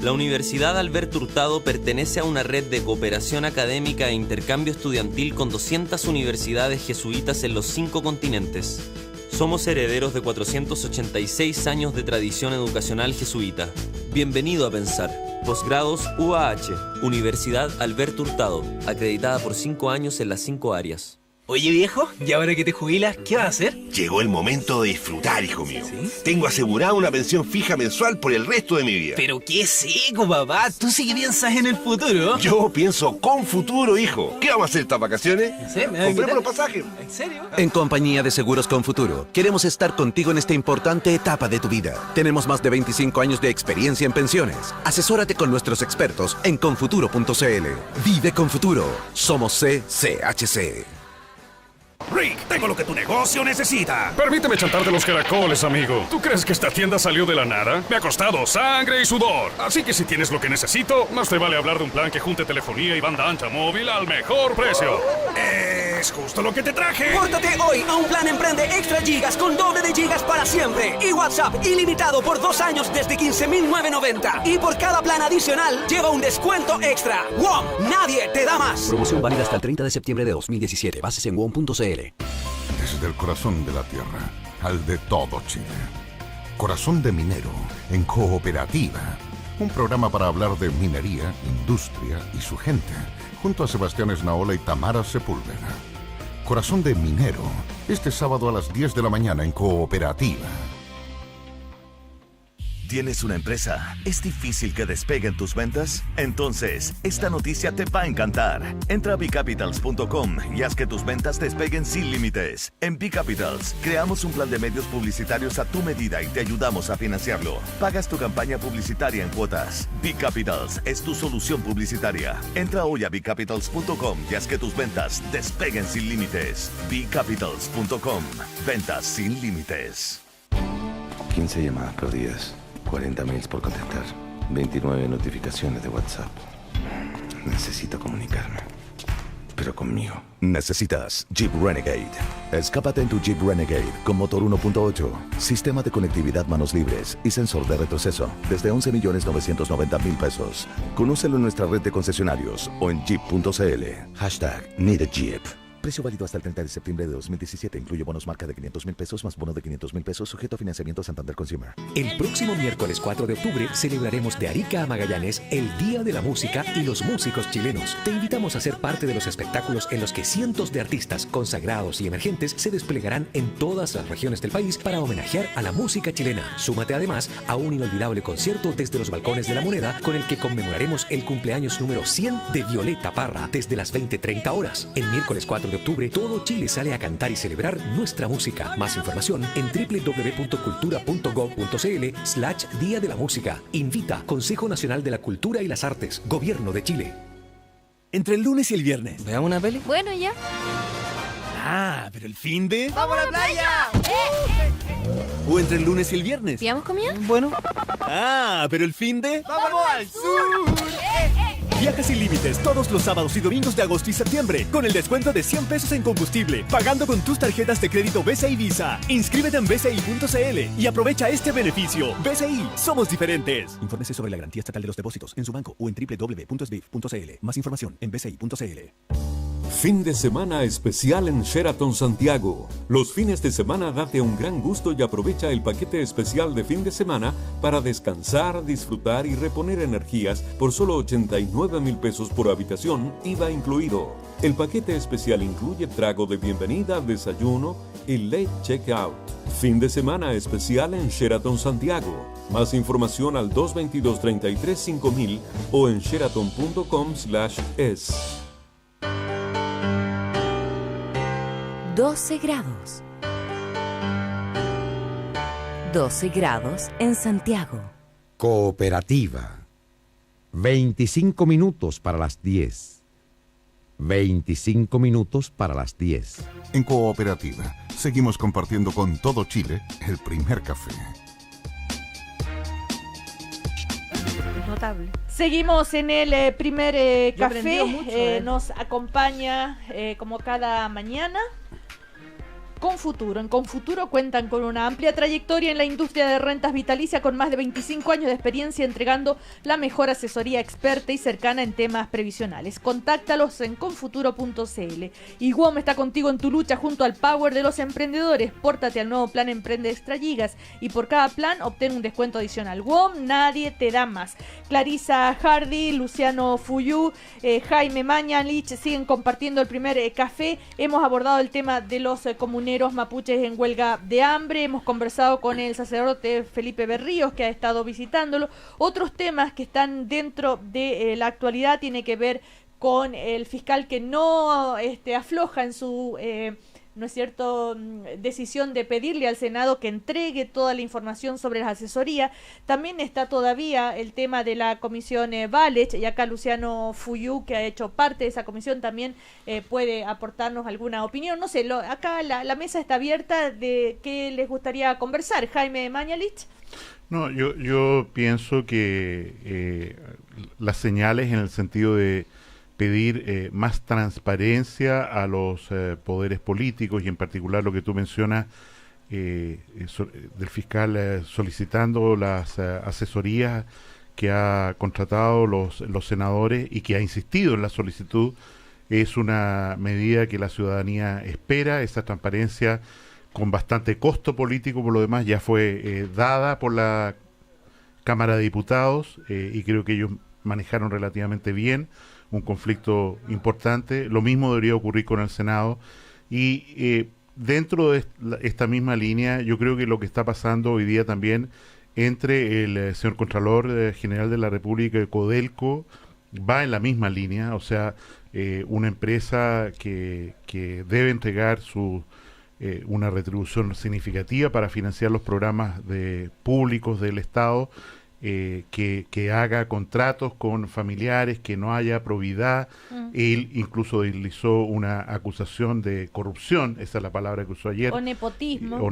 La Universidad Alberto Hurtado pertenece a una red de cooperación académica e intercambio estudiantil con 200 universidades jesuitas en los 5 continentes. Somos herederos de 486 años de tradición educacional jesuita. Bienvenido a Pensar. Posgrados UAH, Universidad Alberto Hurtado, acreditada por 5 años en las 5 áreas. Oye viejo, ¿y ahora que te jubilas, qué vas a hacer? Llegó el momento de disfrutar, hijo mío. ¿Sí? Tengo asegurada una pensión fija mensual por el resto de mi vida. Pero qué seco, papá. Tú sí que piensas en el futuro. Yo pienso con futuro, hijo. ¿Qué vamos a hacer estas vacaciones? No sé, me voy a Compremos invitar. los pasajes. ¿En serio? En compañía de Seguros con Futuro, queremos estar contigo en esta importante etapa de tu vida. Tenemos más de 25 años de experiencia en pensiones. Asesórate con nuestros expertos en confuturo.cl. Vive con Futuro. Somos CCHC. Rick, tengo lo que tu negocio necesita. Permíteme chantarte los caracoles, amigo. ¿Tú crees que esta tienda salió de la nada? Me ha costado sangre y sudor. Así que si tienes lo que necesito, más te vale hablar de un plan que junte telefonía y banda ancha móvil al mejor precio. Es justo lo que te traje. Pórtate hoy a un plan Emprende Extra Gigas con doble de gigas para siempre. Y WhatsApp ilimitado por 2 años desde 15.990. Y por cada plan adicional, lleva un descuento extra. WOM, nadie te da más. Promoción válida hasta el 30 de septiembre de 2017. Bases en WOM.cl. Desde el corazón de la tierra al de todo Chile. Corazón de Minero en Cooperativa. Un programa para hablar de minería, industria y su gente. Junto a Sebastián Esnaola y Tamara Sepúlveda. Corazón de Minero. Este sábado a las 10 de la mañana en Cooperativa. ¿Tienes una empresa? ¿Es difícil que despeguen tus ventas? Entonces, esta noticia te va a encantar. Entra a bcapitals.com y haz que tus ventas despeguen sin límites. En bCapitals, creamos un plan de medios publicitarios a tu medida y te ayudamos a financiarlo. Pagas tu campaña publicitaria en cuotas. bCapitals es tu solución publicitaria. Entra hoy a bcapitals.com y haz que tus ventas despeguen sin límites. bcapitals.com. Ventas sin límites. 15 llamadas perdidas. 40 mails por contestar, 29 notificaciones de WhatsApp. Necesito comunicarme, pero conmigo. Necesitas Jeep Renegade. Escápate en tu Jeep Renegade con motor 1.8, sistema de conectividad manos libres y sensor de retroceso desde 11.990.000 pesos. Conócelo en nuestra red de concesionarios o en jeep.cl. #NeedAJeep. Precio válido hasta el 30 de septiembre de 2017. Incluye bonos marca de 500.000 pesos más bono de 500.000 pesos sujeto a financiamiento Santander Consumer. El próximo miércoles 4 de octubre celebraremos de Arica a Magallanes el Día de la Música y los músicos chilenos. Te invitamos a ser parte de los espectáculos en los que cientos de artistas consagrados y emergentes se desplegarán en todas las regiones del país para homenajear a la música chilena. Súmate además a un inolvidable concierto desde los balcones de la Moneda con el que conmemoraremos el cumpleaños número 100 de Violeta Parra desde las 20:30 horas. El miércoles 4 de octubre, todo Chile sale a cantar y celebrar nuestra música. Más información en www.cultura.gov.cl/Día de la Música. Invita Consejo Nacional de la Cultura y las Artes, Gobierno de Chile. Entre el lunes y el viernes. ¿Veamos una peli? Bueno, ya. Ah, pero el fin de... ¡Vamos a la playa! O entre el lunes y el viernes. ¿Pillamos comida? Bueno. Ah, pero el fin de... ¡Vamos al sur! Viaja sin límites todos los sábados y domingos de agosto y septiembre con el descuento de 100 pesos en combustible, pagando con tus tarjetas de crédito BCI Visa. Inscríbete en bci.cl y aprovecha este beneficio. BCI, somos diferentes. Infórmese sobre la garantía estatal de los depósitos en su banco o en www.sbif.cl. Más información en bci.cl. Fin de semana especial en Sheraton Santiago. Los fines de semana date un gran gusto y aprovecha el paquete especial de fin de semana para descansar, disfrutar y reponer energías por solo 89.000 pesos por habitación, IVA incluido. El paquete especial incluye trago de bienvenida, desayuno y late checkout. Fin de semana especial en Sheraton Santiago. Más información al 222-33-5000 o en sheraton.com/es. 12 grados. 12 grados en Santiago. Cooperativa. 25 minutos para las 10. 25 minutos para las 10. En Cooperativa, seguimos compartiendo con todo Chile el primer café. Notable. Seguimos en el primer café. Mucho, nos acompaña como cada mañana Confuturo. En Confuturo cuentan con una amplia trayectoria en la industria de rentas vitalicias, con más de 25 años de experiencia entregando la mejor asesoría experta y cercana en temas previsionales. Contáctalos en confuturo.cl. Y WOM está contigo en tu lucha junto al Power de los emprendedores. Pórtate al nuevo plan Emprende Extra Gigas y por cada plan obtén un descuento adicional. WOM, nadie te da más. Clarisa Hardy, Luciano Fuyú, Jaime Mañalich siguen compartiendo el primer café. Hemos abordado el tema de los comuneros mapuches en huelga de hambre. Hemos conversado con el sacerdote Felipe Berríos, que ha estado visitándolo. Otros temas que están dentro de la actualidad tiene que ver con el fiscal que no afloja en su ¿no es cierto?, decisión de pedirle al Senado que entregue toda la información sobre las asesorías. También está todavía el tema de la comisión Valech, y acá Luciano Fuyú, que ha hecho parte de esa comisión, también puede aportarnos alguna opinión. No sé, acá la mesa está abierta de qué les gustaría conversar. Jaime Mañalich. No, yo pienso que las señales en el sentido de pedir más transparencia a los poderes políticos, y en particular lo que tú mencionas del fiscal solicitando las asesorías que ha contratado los senadores y que ha insistido en la solicitud, es una medida que la ciudadanía espera. Esa transparencia, con bastante costo político por lo demás, ya fue dada por la Cámara de Diputados, y creo que ellos manejaron relativamente bien un conflicto importante. Lo mismo debería ocurrir con el Senado, y dentro de esta misma línea, yo creo que lo que está pasando hoy día también entre el señor Contralor General de la República y Codelco va en la misma línea. O sea, una empresa que debe entregar una retribución significativa para financiar los programas públicos del Estado, que haga contratos con familiares, que no haya probidad. Él incluso deslizó una acusación de corrupción, esa es la palabra que usó ayer. O nepotismo.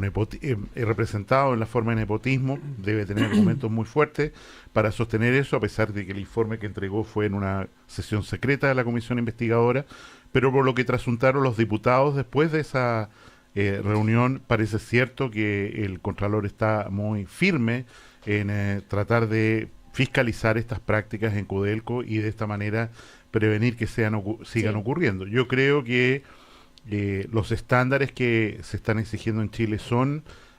Representado en la forma de nepotismo. Debe tener argumentos muy fuertes para sostener eso, a pesar de que el informe que entregó fue en una sesión secreta de la comisión investigadora. Pero por lo que trasuntaron los diputados después de esa reunión, parece cierto que el Contralor está muy firme en tratar de fiscalizar estas prácticas en Codelco y de esta manera prevenir que sigan ocurriendo. Yo creo que los estándares que se están exigiendo en Chile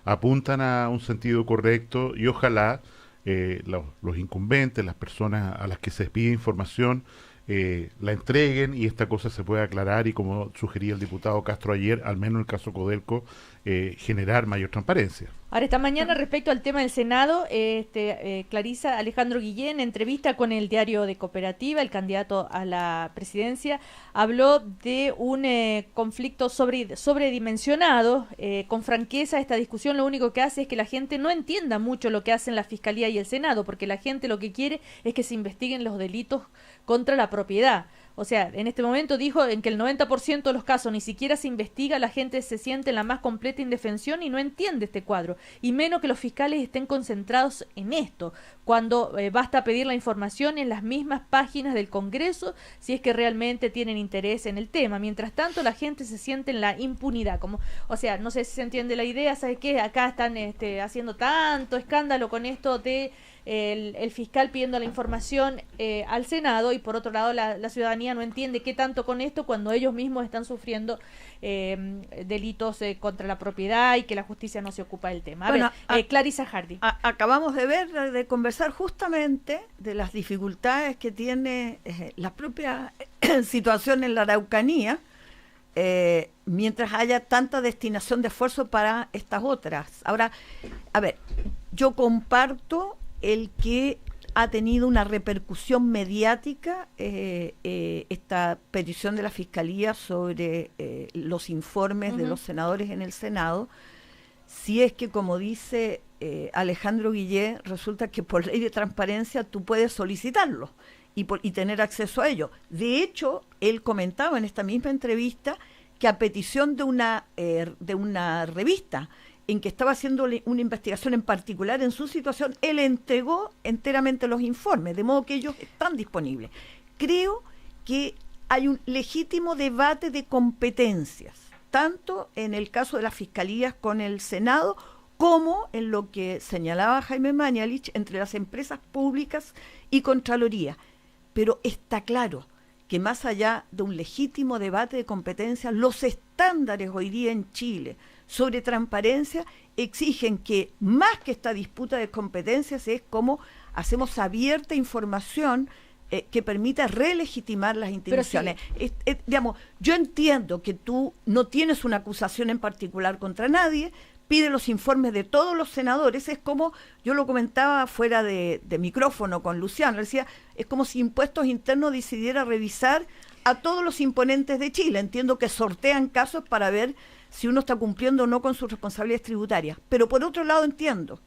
apuntan a un sentido correcto, y ojalá los incumbentes, las personas a las que se pide información, la entreguen y esta cosa se pueda aclarar, y como sugería el diputado Castro ayer, al menos en el caso Codelco, generar mayor transparencia. Ahora, esta mañana, respecto al tema del Senado, Clarisa, Alejandro Guillén, en entrevista con el diario de Cooperativa, el candidato a la presidencia, habló de un conflicto sobredimensionado. Con franqueza, esta discusión lo único que hace es que la gente no entienda mucho lo que hacen la Fiscalía y el Senado, porque la gente lo que quiere es que se investiguen los delitos contra la propiedad. O sea, en este momento dijo en que el 90% de los casos ni siquiera se investiga, la gente se siente en la más completa indefensión y no entiende este cuadro, y menos que los fiscales estén concentrados en esto, cuando basta pedir la información en las mismas páginas del Congreso si es que realmente tienen interés en el tema. Mientras tanto, la gente se siente en la impunidad, o sea, no sé si se entiende la idea. ¿Sabes qué? Acá están haciendo tanto escándalo con esto de el fiscal pidiendo la información al Senado, y por otro lado la ciudadanía no entiende qué tanto con esto, cuando ellos mismos están sufriendo delitos contra la propiedad y que la justicia no se ocupa del tema. Clarisa Hardy. Acabamos de conversar justamente de las dificultades que tiene la propia situación en la Araucanía, mientras haya tanta destinación de esfuerzo para estas otras. Ahora, yo comparto el que ha tenido una repercusión mediática esta petición de la Fiscalía sobre los informes de los senadores en el Senado, si es que, como dice Alejandro Guillén, resulta que por ley de transparencia tú puedes solicitarlo y tener acceso a ello. De hecho, él comentaba en esta misma entrevista que a petición de una revista en que estaba haciendo una investigación en particular en su situación, él entregó enteramente los informes, de modo que ellos están disponibles. Creo que hay un legítimo debate de competencias, tanto en el caso de las fiscalías con el Senado, como en lo que señalaba Jaime Mañalich entre las empresas públicas y Contraloría. Pero está claro que más allá de un legítimo debate de competencia, los estándares hoy día en Chile sobre transparencia exigen que, más que esta disputa de competencias, es cómo hacemos abierta información que permita relegitimar las instituciones. Sí. Digamos, yo entiendo que tú no tienes una acusación en particular contra nadie, pide los informes de todos los senadores, es como, yo lo comentaba fuera de micrófono con Luciano, decía, es como si Impuestos Internos decidiera revisar a todos los imponentes de Chile. Entiendo que sortean casos para ver si uno está cumpliendo o no con sus responsabilidades tributarias, pero por otro lado entiendo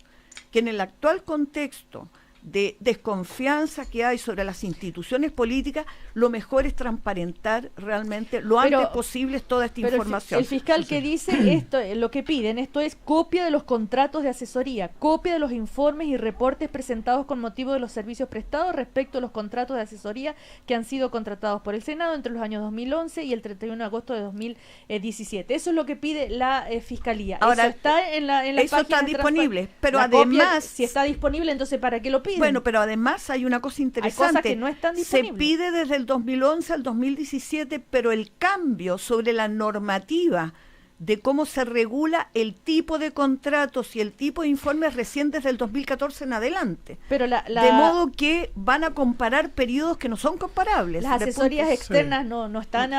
que en el actual contexto de desconfianza que hay sobre las instituciones políticas, lo mejor es transparentar realmente lo antes posible toda esta información. El fiscal que dice esto, lo que piden, esto es copia de los contratos de asesoría, copia de los informes y reportes presentados con motivo de los servicios prestados respecto a los contratos de asesoría que han sido contratados por el Senado entre los años 2011 y el 31 de agosto de 2017. Eso es lo que pide la Fiscalía. Ahora, eso está en la eso página está disponible, pero además, copia, si está disponible, entonces ¿para qué lo piden? Bueno, pero además hay una cosa interesante. Hay cosas que no están disponibles. Se pide desde el 2011 al 2017, pero el cambio sobre la normativa de cómo se regula el tipo de contratos y el tipo de informes recién desde el 2014 en adelante. Pero de modo que van a comparar periodos que no son comparables. Las asesorías externas no están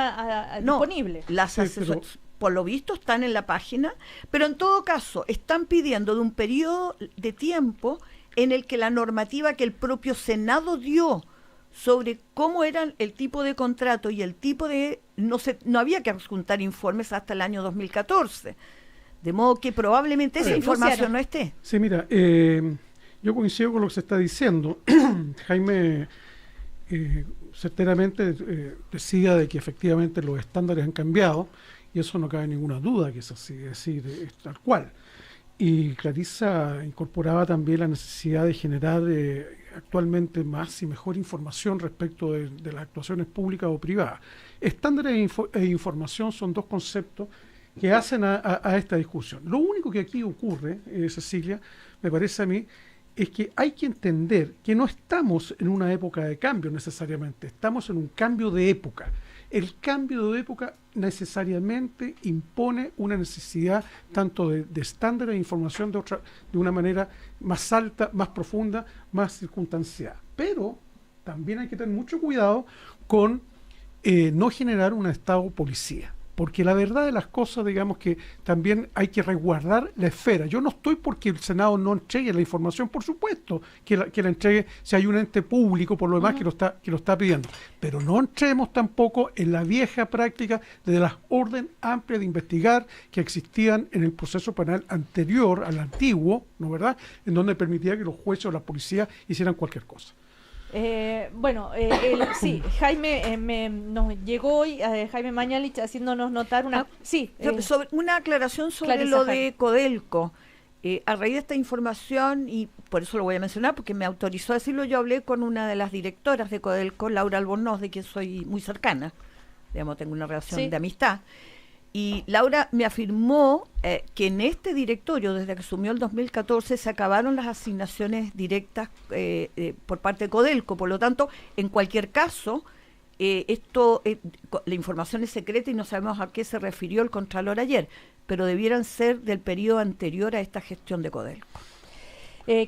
disponibles. Las asesorías, por lo visto, están en la página, pero en todo caso están pidiendo de un periodo de tiempo en el que la normativa que el propio Senado dio sobre cómo eran el tipo de contrato y el tipo de... No había que adjuntar informes hasta el año 2014. De modo que probablemente esa información no esté. Sí, mira, yo coincido con lo que se está diciendo. Jaime certeramente decía de que efectivamente los estándares han cambiado, y eso no cabe ninguna duda que es así, es decir, es tal cual. Y Clarisa incorporaba también la necesidad de generar actualmente más y mejor información respecto de las actuaciones públicas o privadas. Estándares e información son dos conceptos que hacen a esta discusión. Lo único que aquí ocurre, Cecilia, me parece a mí, es que hay que entender que no estamos en una época de cambio necesariamente, estamos en un cambio de época. El cambio de época necesariamente impone una necesidad tanto de estándares de información de una manera más alta, más profunda, más circunstanciada. Pero también hay que tener mucho cuidado con no generar un estado policía. Porque la verdad de las cosas, digamos que también hay que resguardar la esfera. Yo no estoy porque el Senado no entregue la información, por supuesto, que la entregue si hay un ente público, por lo demás, que lo está pidiendo. Pero no entremos tampoco en la vieja práctica de las órdenes amplias de investigar que existían en el proceso penal anterior, al antiguo, ¿no verdad?, en donde permitía que los jueces o la policía hicieran cualquier cosa. Sí, Jaime nos llegó hoy, Jaime Mañalich, haciéndonos notar sobre una aclaración sobre Clarisa, lo de Codelco. A raíz de esta información, y por eso lo voy a mencionar, porque me autorizó a decirlo, yo hablé con una de las directoras de Codelco, Laura Albornoz, de quien soy muy cercana, digamos, tengo una relación de amistad. Y Laura me afirmó que en este directorio, desde que asumió el 2014, se acabaron las asignaciones directas por parte de Codelco. Por lo tanto, en cualquier caso, la información es secreta y no sabemos a qué se refirió el Contralor ayer, pero debieran ser del periodo anterior a esta gestión de Codelco.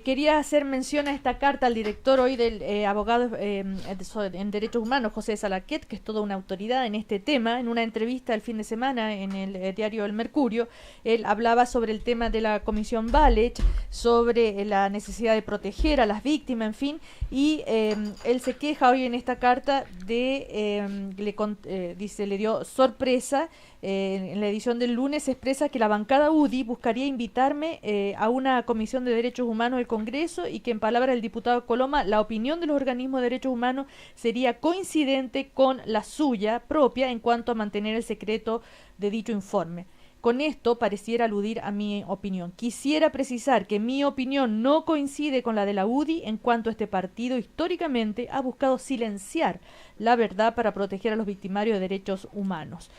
Quería hacer mención a esta carta al director hoy del abogado en Derechos Humanos, José Salaquet, que es toda una autoridad en este tema. En una entrevista el fin de semana en el diario El Mercurio, él hablaba sobre el tema de la Comisión Valech, sobre la necesidad de proteger a las víctimas, en fin, y él se queja hoy en esta carta de, le dio sorpresa. En la edición del lunes se expresa que la bancada UDI buscaría invitarme a una comisión de derechos humanos del Congreso y que, en palabras del diputado Coloma, la opinión de los organismos de derechos humanos sería coincidente con la suya propia en cuanto a mantener el secreto de dicho informe. Con esto pareciera aludir a mi opinión. Quisiera precisar que mi opinión no coincide con la de la UDI en cuanto a este partido históricamente ha buscado silenciar la verdad para proteger a los victimarios de derechos humanos.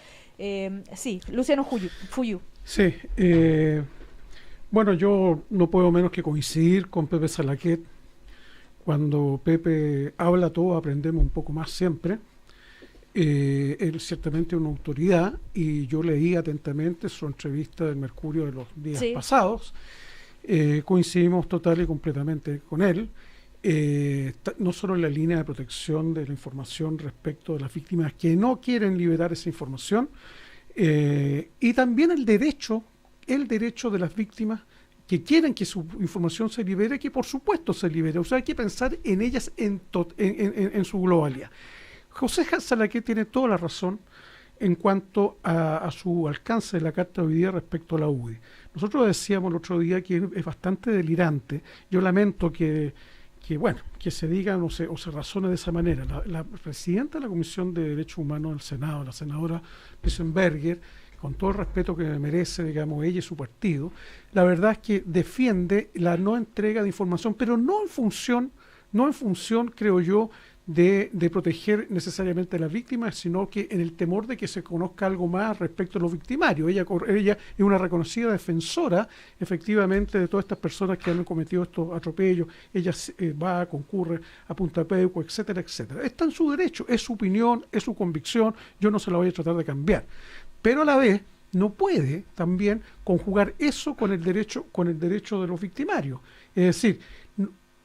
Sí, Luciano Fuyú. Sí, bueno, yo no puedo menos que coincidir con Pepe Salaquet. Cuando Pepe habla, todos aprendemos un poco más siempre. Él ciertamente es una autoridad y yo leí atentamente su entrevista del Mercurio de los días pasados. Coincidimos total y completamente con él. No solo en la línea de protección de la información respecto de las víctimas que no quieren liberar esa información, y también el derecho de las víctimas que quieren que su información se libere, que por supuesto se libere. O sea, hay que pensar en ellas en su globalidad. José Salaquet tiene toda la razón en cuanto a su alcance de la carta de hoy día respecto a la UDI. Nosotros decíamos el otro día que es bastante delirante. Yo lamento que se diga o se razone de esa manera. La presidenta de la Comisión de Derechos Humanos del Senado, la senadora Rissenberger, con todo el respeto que merece, digamos, ella y su partido, la verdad es que defiende la no entrega de información, pero no en función, creo yo, de proteger necesariamente a las víctimas, sino que en el temor de que se conozca algo más respecto a los victimarios. Ella es una reconocida defensora, efectivamente, de todas estas personas que han cometido estos atropellos. Ella concurre a Punta Peuco, etcétera, etcétera. Está en su derecho, es su opinión, es su convicción, yo no se la voy a tratar de cambiar. Pero a la vez no puede también conjugar eso con el derecho de los victimarios. Es decir,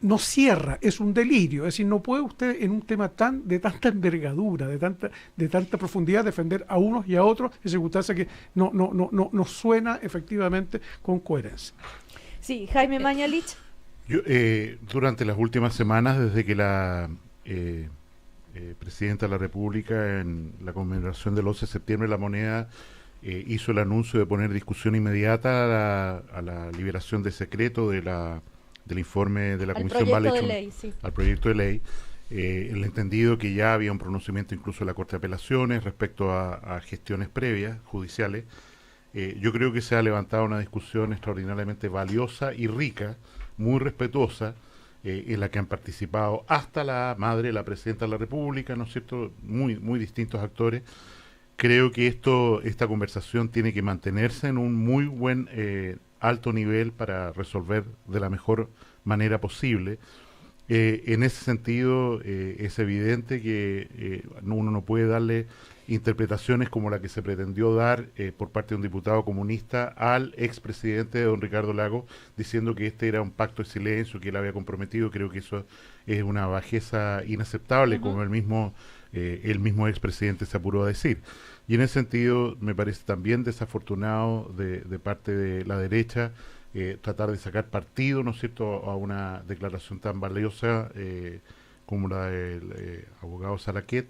no cierra, es un delirio. Es decir, no puede usted en un tema de tanta envergadura, de tanta profundidad, defender a unos y a otros en circunstancias que no suena efectivamente con coherencia. Sí, Jaime Mañalich. Yo, durante las últimas semanas, desde que la Presidenta de la República, en la conmemoración del 11 de septiembre, La Moneda hizo el anuncio de poner discusión inmediata a la liberación de secreto del informe de la Comisión Valech al proyecto de ley, el entendido que ya había un pronunciamiento incluso de la Corte de Apelaciones respecto a gestiones previas judiciales. Yo creo que se ha levantado una discusión extraordinariamente valiosa y rica, muy respetuosa, en la que han participado hasta la madre, la Presidenta de la República, ¿no es cierto?, muy distintos actores. Creo que esta conversación tiene que mantenerse en un muy buen alto nivel para resolver de la mejor manera posible. En ese sentido, es evidente que uno no puede darle interpretaciones como la que se pretendió dar por parte de un diputado comunista al expresidente don Ricardo Lagos, diciendo que este era un pacto de silencio, que él había comprometido. Creo que eso es una bajeza inaceptable, como el mismo expresidente se apuró a decir. Y en ese sentido me parece también desafortunado de parte de la derecha tratar de sacar partido, ¿no es cierto?, a una declaración tan valiosa como la del abogado Salaquet,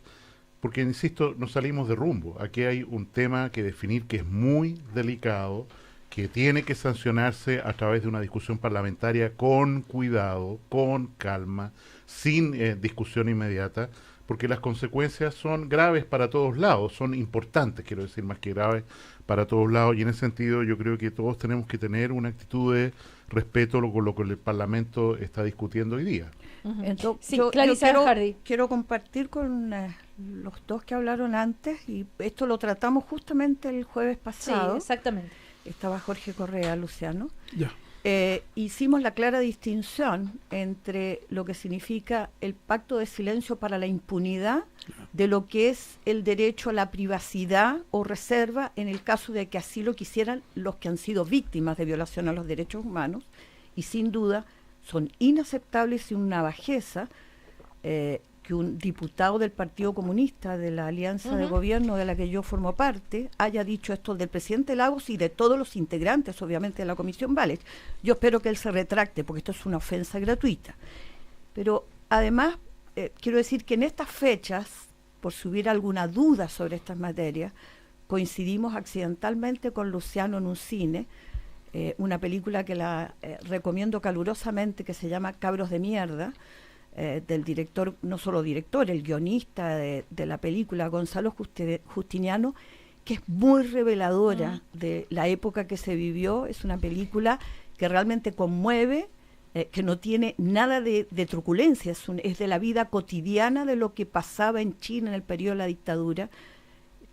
porque, insisto, no salimos de rumbo. Aquí hay un tema que definir que es muy delicado, que tiene que sancionarse a través de una discusión parlamentaria con cuidado, con calma, sin discusión inmediata, porque las consecuencias son graves para todos lados, son importantes, quiero decir, más que graves, para todos lados, y en ese sentido yo creo que todos tenemos que tener una actitud de respeto con lo que el Parlamento está discutiendo hoy día. Entonces, yo quiero compartir con los dos que hablaron antes, y esto lo tratamos justamente el jueves pasado. Sí, exactamente. Estaba Jorge Correa, Luciano. Ya. Hicimos la clara distinción entre lo que significa el pacto de silencio para la impunidad de lo que es el derecho a la privacidad o reserva en el caso de que así lo quisieran los que han sido víctimas de violación a los derechos humanos, y sin duda son inaceptables y una bajeza que un diputado del Partido Comunista de la Alianza de Gobierno de la que yo formo parte haya dicho esto del presidente Lagos y de todos los integrantes, obviamente, de la Comisión Valech. Yo espero que él se retracte, porque esto es una ofensa gratuita. Pero además, quiero decir que en estas fechas, por si hubiera alguna duda sobre estas materias, coincidimos accidentalmente con Luciano en un cine, una película que la recomiendo calurosamente, que se llama Cabros de Mierda, del director, no solo director, el guionista de la película, Gonzalo Justiniano, que es muy reveladora de la época que se vivió. Es una película que realmente conmueve, que no tiene nada de truculencia, es de la vida cotidiana de lo que pasaba en China en el periodo de la dictadura,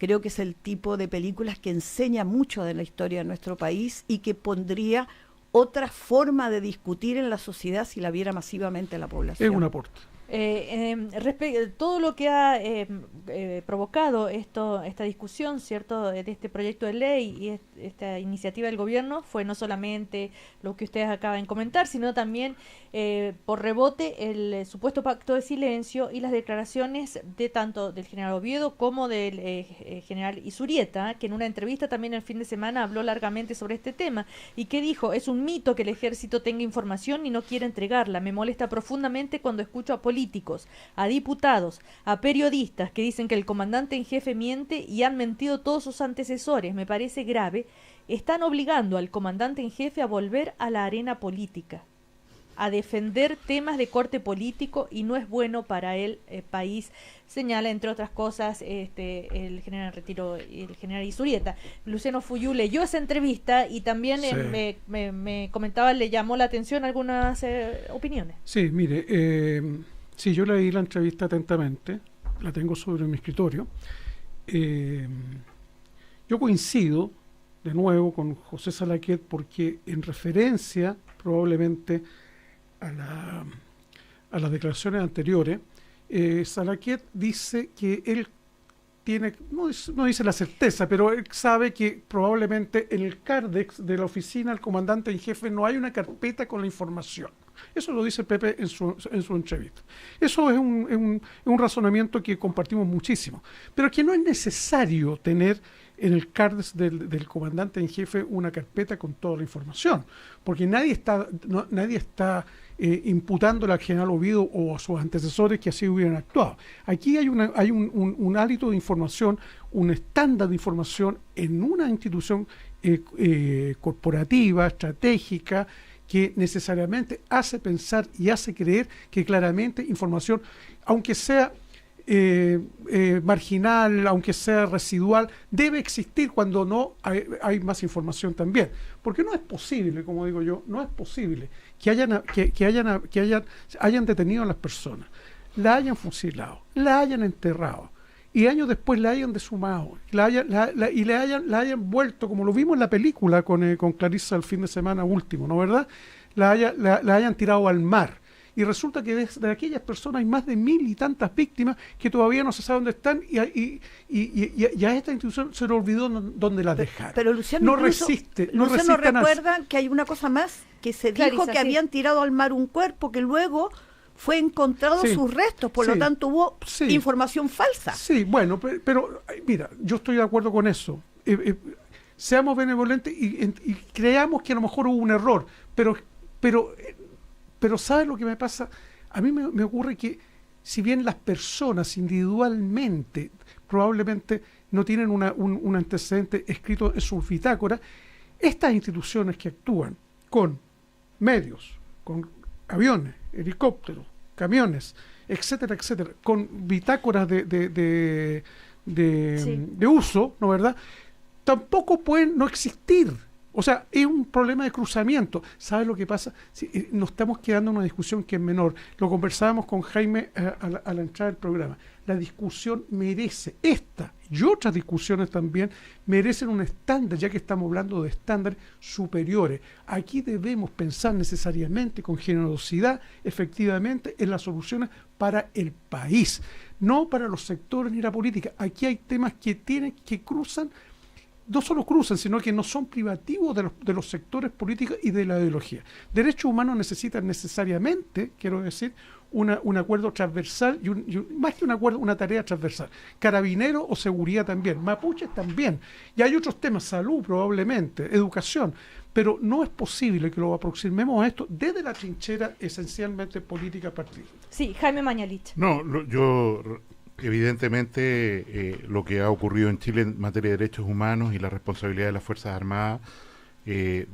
Creo que es el tipo de películas que enseña mucho de la historia de nuestro país y que pondría otra forma de discutir en la sociedad si la viera masivamente la población. Es un aporte. Todo lo que ha provocado esta discusión, ¿cierto?, de este proyecto de ley y esta iniciativa del gobierno fue no solamente lo que ustedes acaban de comentar, sino también por rebote el supuesto pacto de silencio y las declaraciones de tanto del general Oviedo como del general Izurieta, que en una entrevista también el fin de semana habló largamente sobre este tema y que dijo: es un mito que el ejército tenga información y no quiera entregarla. Me molesta profundamente cuando escucho a políticos, a diputados, a periodistas que dicen que el comandante en jefe miente y han mentido todos sus antecesores. Me parece grave. Están obligando al comandante en jefe a volver a la arena política, a defender temas de corte político, y no es bueno para el país, señala entre otras cosas el general en retiro, el general Izurieta. Luciano Fuyú leyó esa entrevista y también Sí. me comentaba, le llamó la atención algunas opiniones. Sí, mire, sí, yo leí la entrevista atentamente, la tengo sobre mi escritorio. Yo coincido de nuevo con José Salaquet, porque en referencia probablemente a las declaraciones anteriores, Salaquet dice que él tiene, no dice la certeza, pero él sabe que probablemente en el CARDEX de la oficina del comandante en jefe no hay una carpeta con la información. Eso lo dice Pepe en su entrevista. Eso es un razonamiento que compartimos muchísimo, pero que no es necesario tener en el CARDEX del comandante en jefe una carpeta con toda la información, porque nadie está imputándole al general Oviedo o a sus antecesores que así hubieran actuado. Aquí hay un hálito de información, un estándar de información en una institución corporativa, estratégica, que necesariamente hace pensar y hace creer que claramente información, aunque sea marginal, aunque sea residual, debe existir cuando no hay más información también. Porque no es posible, como digo yo, no es posible que hayan detenido a las personas, la hayan fusilado, la hayan enterrado, y años después la hayan deshumado, la hayan vuelto, como lo vimos en la película con Clarissa el fin de semana último, ¿no verdad? La hayan tirado al mar. Y resulta que de aquellas personas hay más de 1000 y tantas víctimas que todavía no se sabe dónde están, y a esta institución se le olvidó dónde las dejaron. Pero Luciano, no resiste. Luciano, recuerda que hay una cosa más, que se dijo Clarissa, que habían tirado al mar un cuerpo que luego fue encontrado sus restos, por lo tanto hubo información falsa. Sí, bueno, pero mira, yo estoy de acuerdo con eso. Seamos benevolentes y creamos que a lo mejor hubo un error, pero ¿sabes lo que me pasa? A mí me ocurre que, si bien las personas individualmente probablemente no tienen un antecedente escrito en sus bitácoras, estas instituciones que actúan con medios, con aviones, helicópteros, camiones, etcétera, etcétera, con bitácoras de uso, ¿no verdad?, tampoco pueden no existir. O sea, es un problema de cruzamiento. ¿Sabes lo que pasa? Nos estamos quedando en una discusión que es menor. Lo conversábamos con Jaime a la entrada del programa. La discusión merece, esta y otras discusiones también, merecen un estándar, ya que estamos hablando de estándares superiores. Aquí debemos pensar necesariamente con generosidad, efectivamente, en las soluciones para el país, no para los sectores ni la política. Aquí hay temas que cruzan, no solo cruzan, sino que no son privativos de los sectores políticos y de la ideología. Derechos humanos necesitan necesariamente, quiero decir, un acuerdo transversal, más que un acuerdo, una tarea transversal. Carabineros o seguridad también, mapuches también. Y hay otros temas, salud probablemente, educación. Pero no es posible que lo aproximemos a esto desde la trinchera esencialmente política partidista. Sí, Jaime Mañalich. No, yo... Evidentemente, lo que ha ocurrido en Chile en materia de derechos humanos y la responsabilidad de las Fuerzas Armadas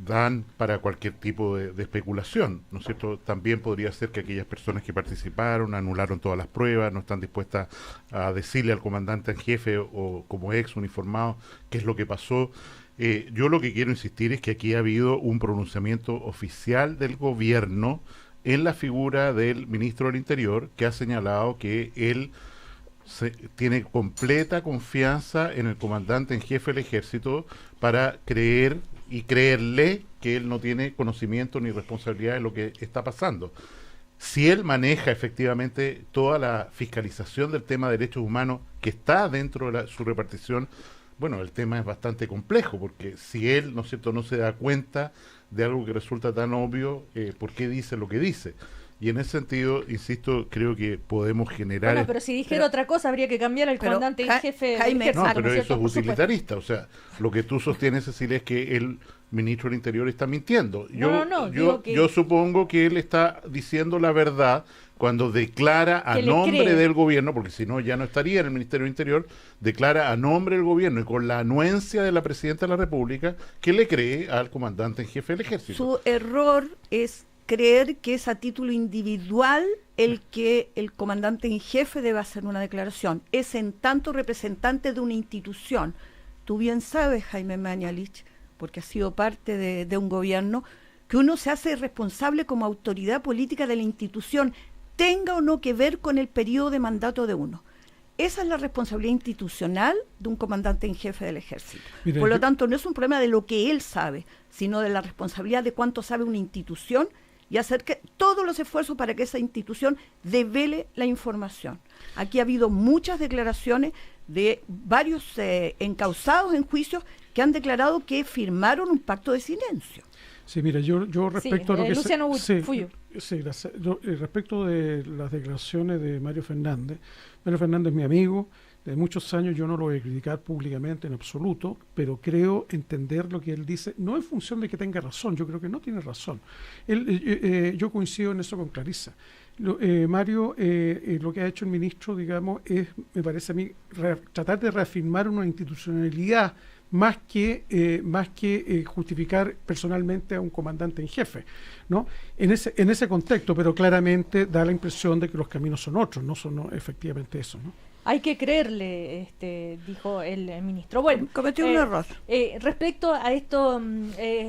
dan para cualquier tipo de especulación, ¿no es cierto? También podría ser que aquellas personas que participaron anularon todas las pruebas, no están dispuestas a decirle al comandante en jefe o como ex uniformado qué es lo que pasó. Yo lo que quiero insistir es que aquí ha habido un pronunciamiento oficial del gobierno en la figura del ministro del Interior, que ha señalado que él tiene completa confianza en el comandante en jefe del ejército para creer y creerle que él no tiene conocimiento ni responsabilidad de lo que está pasando. Si él maneja efectivamente toda la fiscalización del tema de derechos humanos que está dentro de su repartición, bueno, el tema es bastante complejo, porque si él, ¿no es cierto?, no se da cuenta de algo que resulta tan obvio, ¿por qué dice lo que dice? Y en ese sentido, insisto, creo que podemos generar... Bueno, pero si dijera otra cosa, habría que cambiar al comandante en jefe del ejército. No, pero eso es utilitarista. O sea, lo que tú sostienes, Cecilia, es que el ministro del Interior está mintiendo. Yo supongo que él está diciendo la verdad cuando declara a nombre del gobierno, porque si no ya no estaría en el Ministerio del Interior, declara a nombre del gobierno y con la anuencia de la Presidenta de la República que le cree al comandante en jefe del ejército. Su error es creer que es a título individual el que el comandante en jefe debe hacer una declaración. Es en tanto representante de una institución. Tú bien sabes, Jaime Mañalich, porque has sido parte de un gobierno, que uno se hace responsable como autoridad política de la institución, tenga o no que ver con el periodo de mandato de uno. Esa es la responsabilidad institucional de un comandante en jefe del ejército. Mira, por lo tanto, no es un problema de lo que él sabe, sino de la responsabilidad de cuánto sabe una institución y hacer que todos los esfuerzos para que esa institución devele la información. Aquí ha habido muchas declaraciones de varios encausados en juicios que han declarado que firmaron un pacto de silencio. Sí, mira, yo respecto a lo que Luciano Fuyo. Respecto de las declaraciones de Mario Fernández es mi amigo de muchos años, yo no lo voy a criticar públicamente en absoluto, pero creo entender lo que él dice, no en función de que tenga razón, yo creo que no tiene razón. Yo coincido en eso con Clarisa. Mario, lo que ha hecho el ministro, digamos, es, me parece a mí, tratar de reafirmar una institucionalidad más que justificar personalmente a un comandante en jefe, ¿no? En ese contexto, pero claramente da la impresión de que los caminos son otros, no son efectivamente eso, ¿no? Hay que creerle, dijo el ministro. Bueno, cometió un error. Respecto a esto,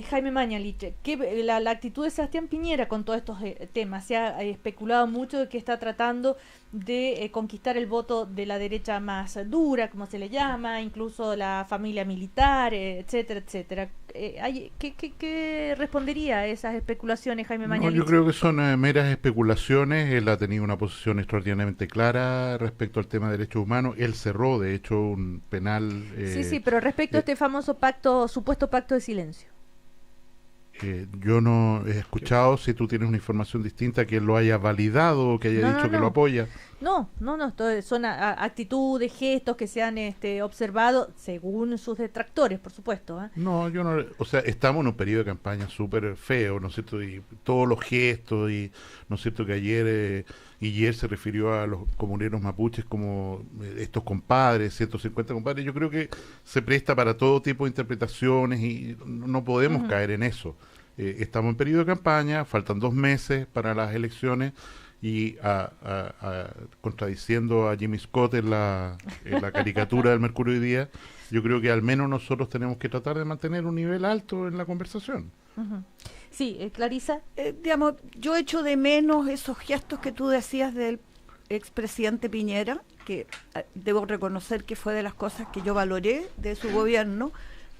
Jaime Mañalich, que la actitud de Sebastián Piñera con todos estos temas, se ha especulado mucho de que está tratando de conquistar el voto de la derecha más dura, como se le llama, incluso la familia militar, etcétera, etcétera. ¿Qué respondería a esas especulaciones, Jaime Mañalich? No, yo creo que son meras especulaciones. Él ha tenido una posición extraordinariamente clara respecto al tema de derechos humanos. Él cerró, de hecho, un penal... sí, pero respecto a este famoso supuesto pacto de silencio. Yo no he escuchado, si tú tienes una información distinta, que él lo haya validado o que haya dicho que lo apoya. No, son actitudes, gestos que se han observado según sus detractores, por supuesto. No, yo no, o sea, estamos en un periodo de campaña súper feo, ¿no es cierto? Y todos los gestos, y ¿no es cierto? Que ayer se refirió a los comuneros mapuches como estos compadres, 150 compadres. Yo creo que se presta para todo tipo de interpretaciones y no podemos caer en eso. Estamos en periodo de campaña, faltan 2 meses para las elecciones y contradiciendo a Jimmy Scott en la caricatura del Mercurio hoy día, yo creo que al menos nosotros tenemos que tratar de mantener un nivel alto en la conversación. Sí, Clarisa. Digamos, yo echo de menos esos gestos que tú decías del expresidente Piñera, que debo reconocer que fue de las cosas que yo valoré de su gobierno,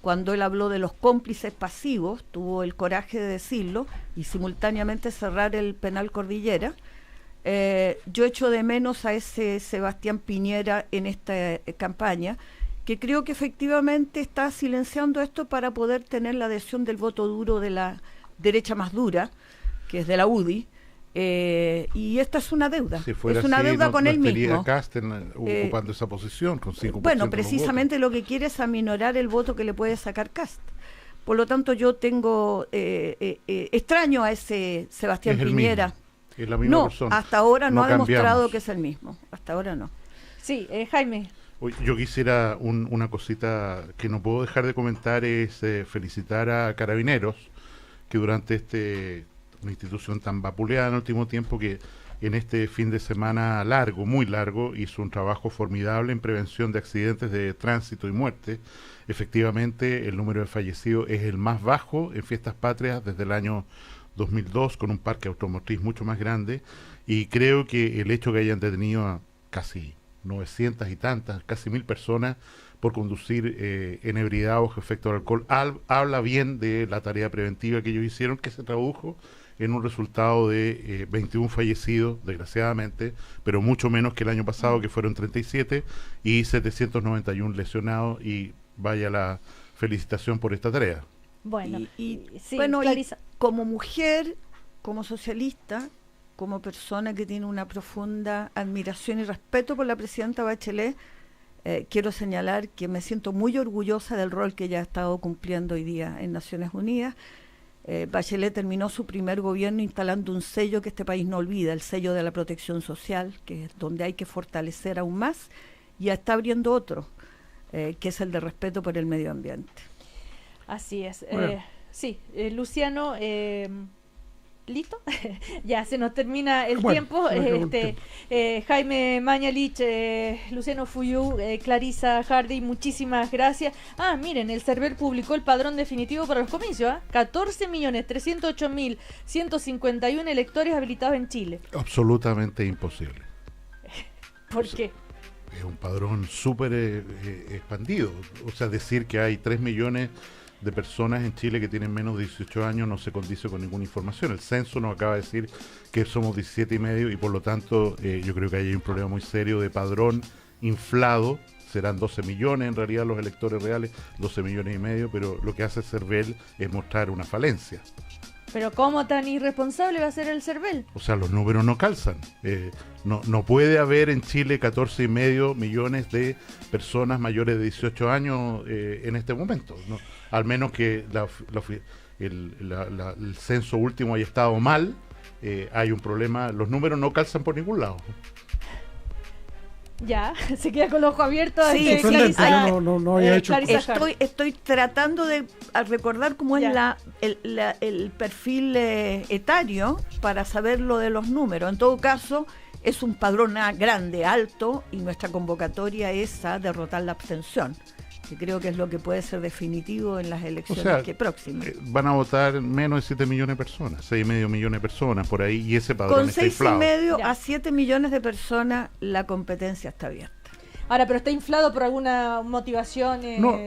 cuando él habló de los cómplices pasivos, tuvo el coraje de decirlo y simultáneamente cerrar el penal Cordillera. Yo echo de menos a ese Sebastián Piñera en esta campaña, que creo que efectivamente está silenciando esto para poder tener la adhesión del voto duro de la derecha más dura, que es de la UDI, y esta es una deuda, si fuera es una así, deuda con él mismo. Casten ocupando esa posición con 5%. Bueno, precisamente lo que quiere es aminorar el voto que le puede sacar Cast. Por lo tanto, yo tengo extraño a ese Sebastián Piñera. Es la misma persona. Hasta ahora no ha demostrado cambiamos. que es el mismo. Hasta ahora no. Sí, Jaime. Yo quisiera una cosita que no puedo dejar de comentar, es felicitar a Carabineros, que durante una institución tan vapuleada en el último tiempo, que en este fin de semana largo, muy largo, hizo un trabajo formidable en prevención de accidentes de tránsito y muerte. Efectivamente, el número de fallecidos es el más bajo en fiestas patrias desde el año 2002, con un parque automotriz mucho más grande, y creo que el hecho que hayan detenido a casi 900 y tantas, casi 1000 personas por conducir en ebriedad o bajo efecto del alcohol. Habla bien de la tarea preventiva que ellos hicieron, que se tradujo en un resultado de 21 fallecidos, desgraciadamente, pero mucho menos que el año pasado, que fueron 37, y 791 lesionados, y vaya la felicitación por esta tarea. Bueno, y Clarisa. Como mujer, como socialista, como persona que tiene una profunda admiración y respeto por la presidenta Bachelet, quiero señalar que me siento muy orgullosa del rol que ella ha estado cumpliendo hoy día en Naciones Unidas. Bachelet terminó su primer gobierno instalando un sello que este país no olvida, el sello de la protección social, que es donde hay que fortalecer aún más, y está abriendo otro, que es el de respeto por el medio ambiente. Así es. Bueno. Luciano, ¿listo? Ya se nos termina el Bueno, tiempo. no, Jaime Mañalich, Luciano Fuyú, Clarisa Hardy, muchísimas gracias. Miren, el CERVEL publicó el padrón definitivo para los comicios. 14.308.151 electores habilitados en Chile. Absolutamente imposible. ¿Por qué? Es un padrón súper expandido. O sea, decir que hay 3 millones de personas en Chile que tienen menos de 18 años no se condice con ninguna información. El censo nos acaba de decir que somos 17,5 y por lo tanto yo creo que ahí hay un problema muy serio de padrón inflado. Serán 12 millones en realidad los electores reales, 12,5 millones, pero lo que hace CERVEL es mostrar una falencia. Pero ¿cómo tan irresponsable va a ser el CERVEL? O sea, los números no calzan. No puede haber en Chile 14,5 millones de personas mayores de 18 años en este momento. ¿No? Al menos que el censo último haya estado mal, hay un problema. Los números no calzan por ningún lado. Ya, se queda con los ojos abiertos. Sí, Clarisa, no había hecho. Estoy tratando de recordar cómo es el perfil etario para saber lo de los números. En todo caso, es un padrón grande, alto, y nuestra convocatoria es a derrotar la abstención, que creo que es lo que puede ser definitivo en las elecciones próximas. Van a votar menos de 7 millones de personas, 6,5 millones de personas por ahí, y ese padrón con está inflado. 6,5 a 7 millones de personas, la competencia está abierta. Ahora, pero está inflado por alguna motivación no.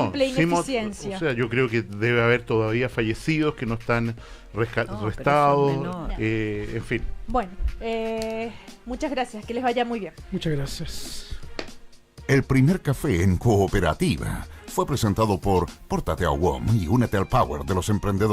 simple ineficiencia. O sea, yo creo que debe haber todavía fallecidos que no están restados, en fin. Bueno, muchas gracias, que les vaya muy bien. Muchas gracias. El primer café en Cooperativa fue presentado por Pórtate a WOM y únete al power de los emprendedores.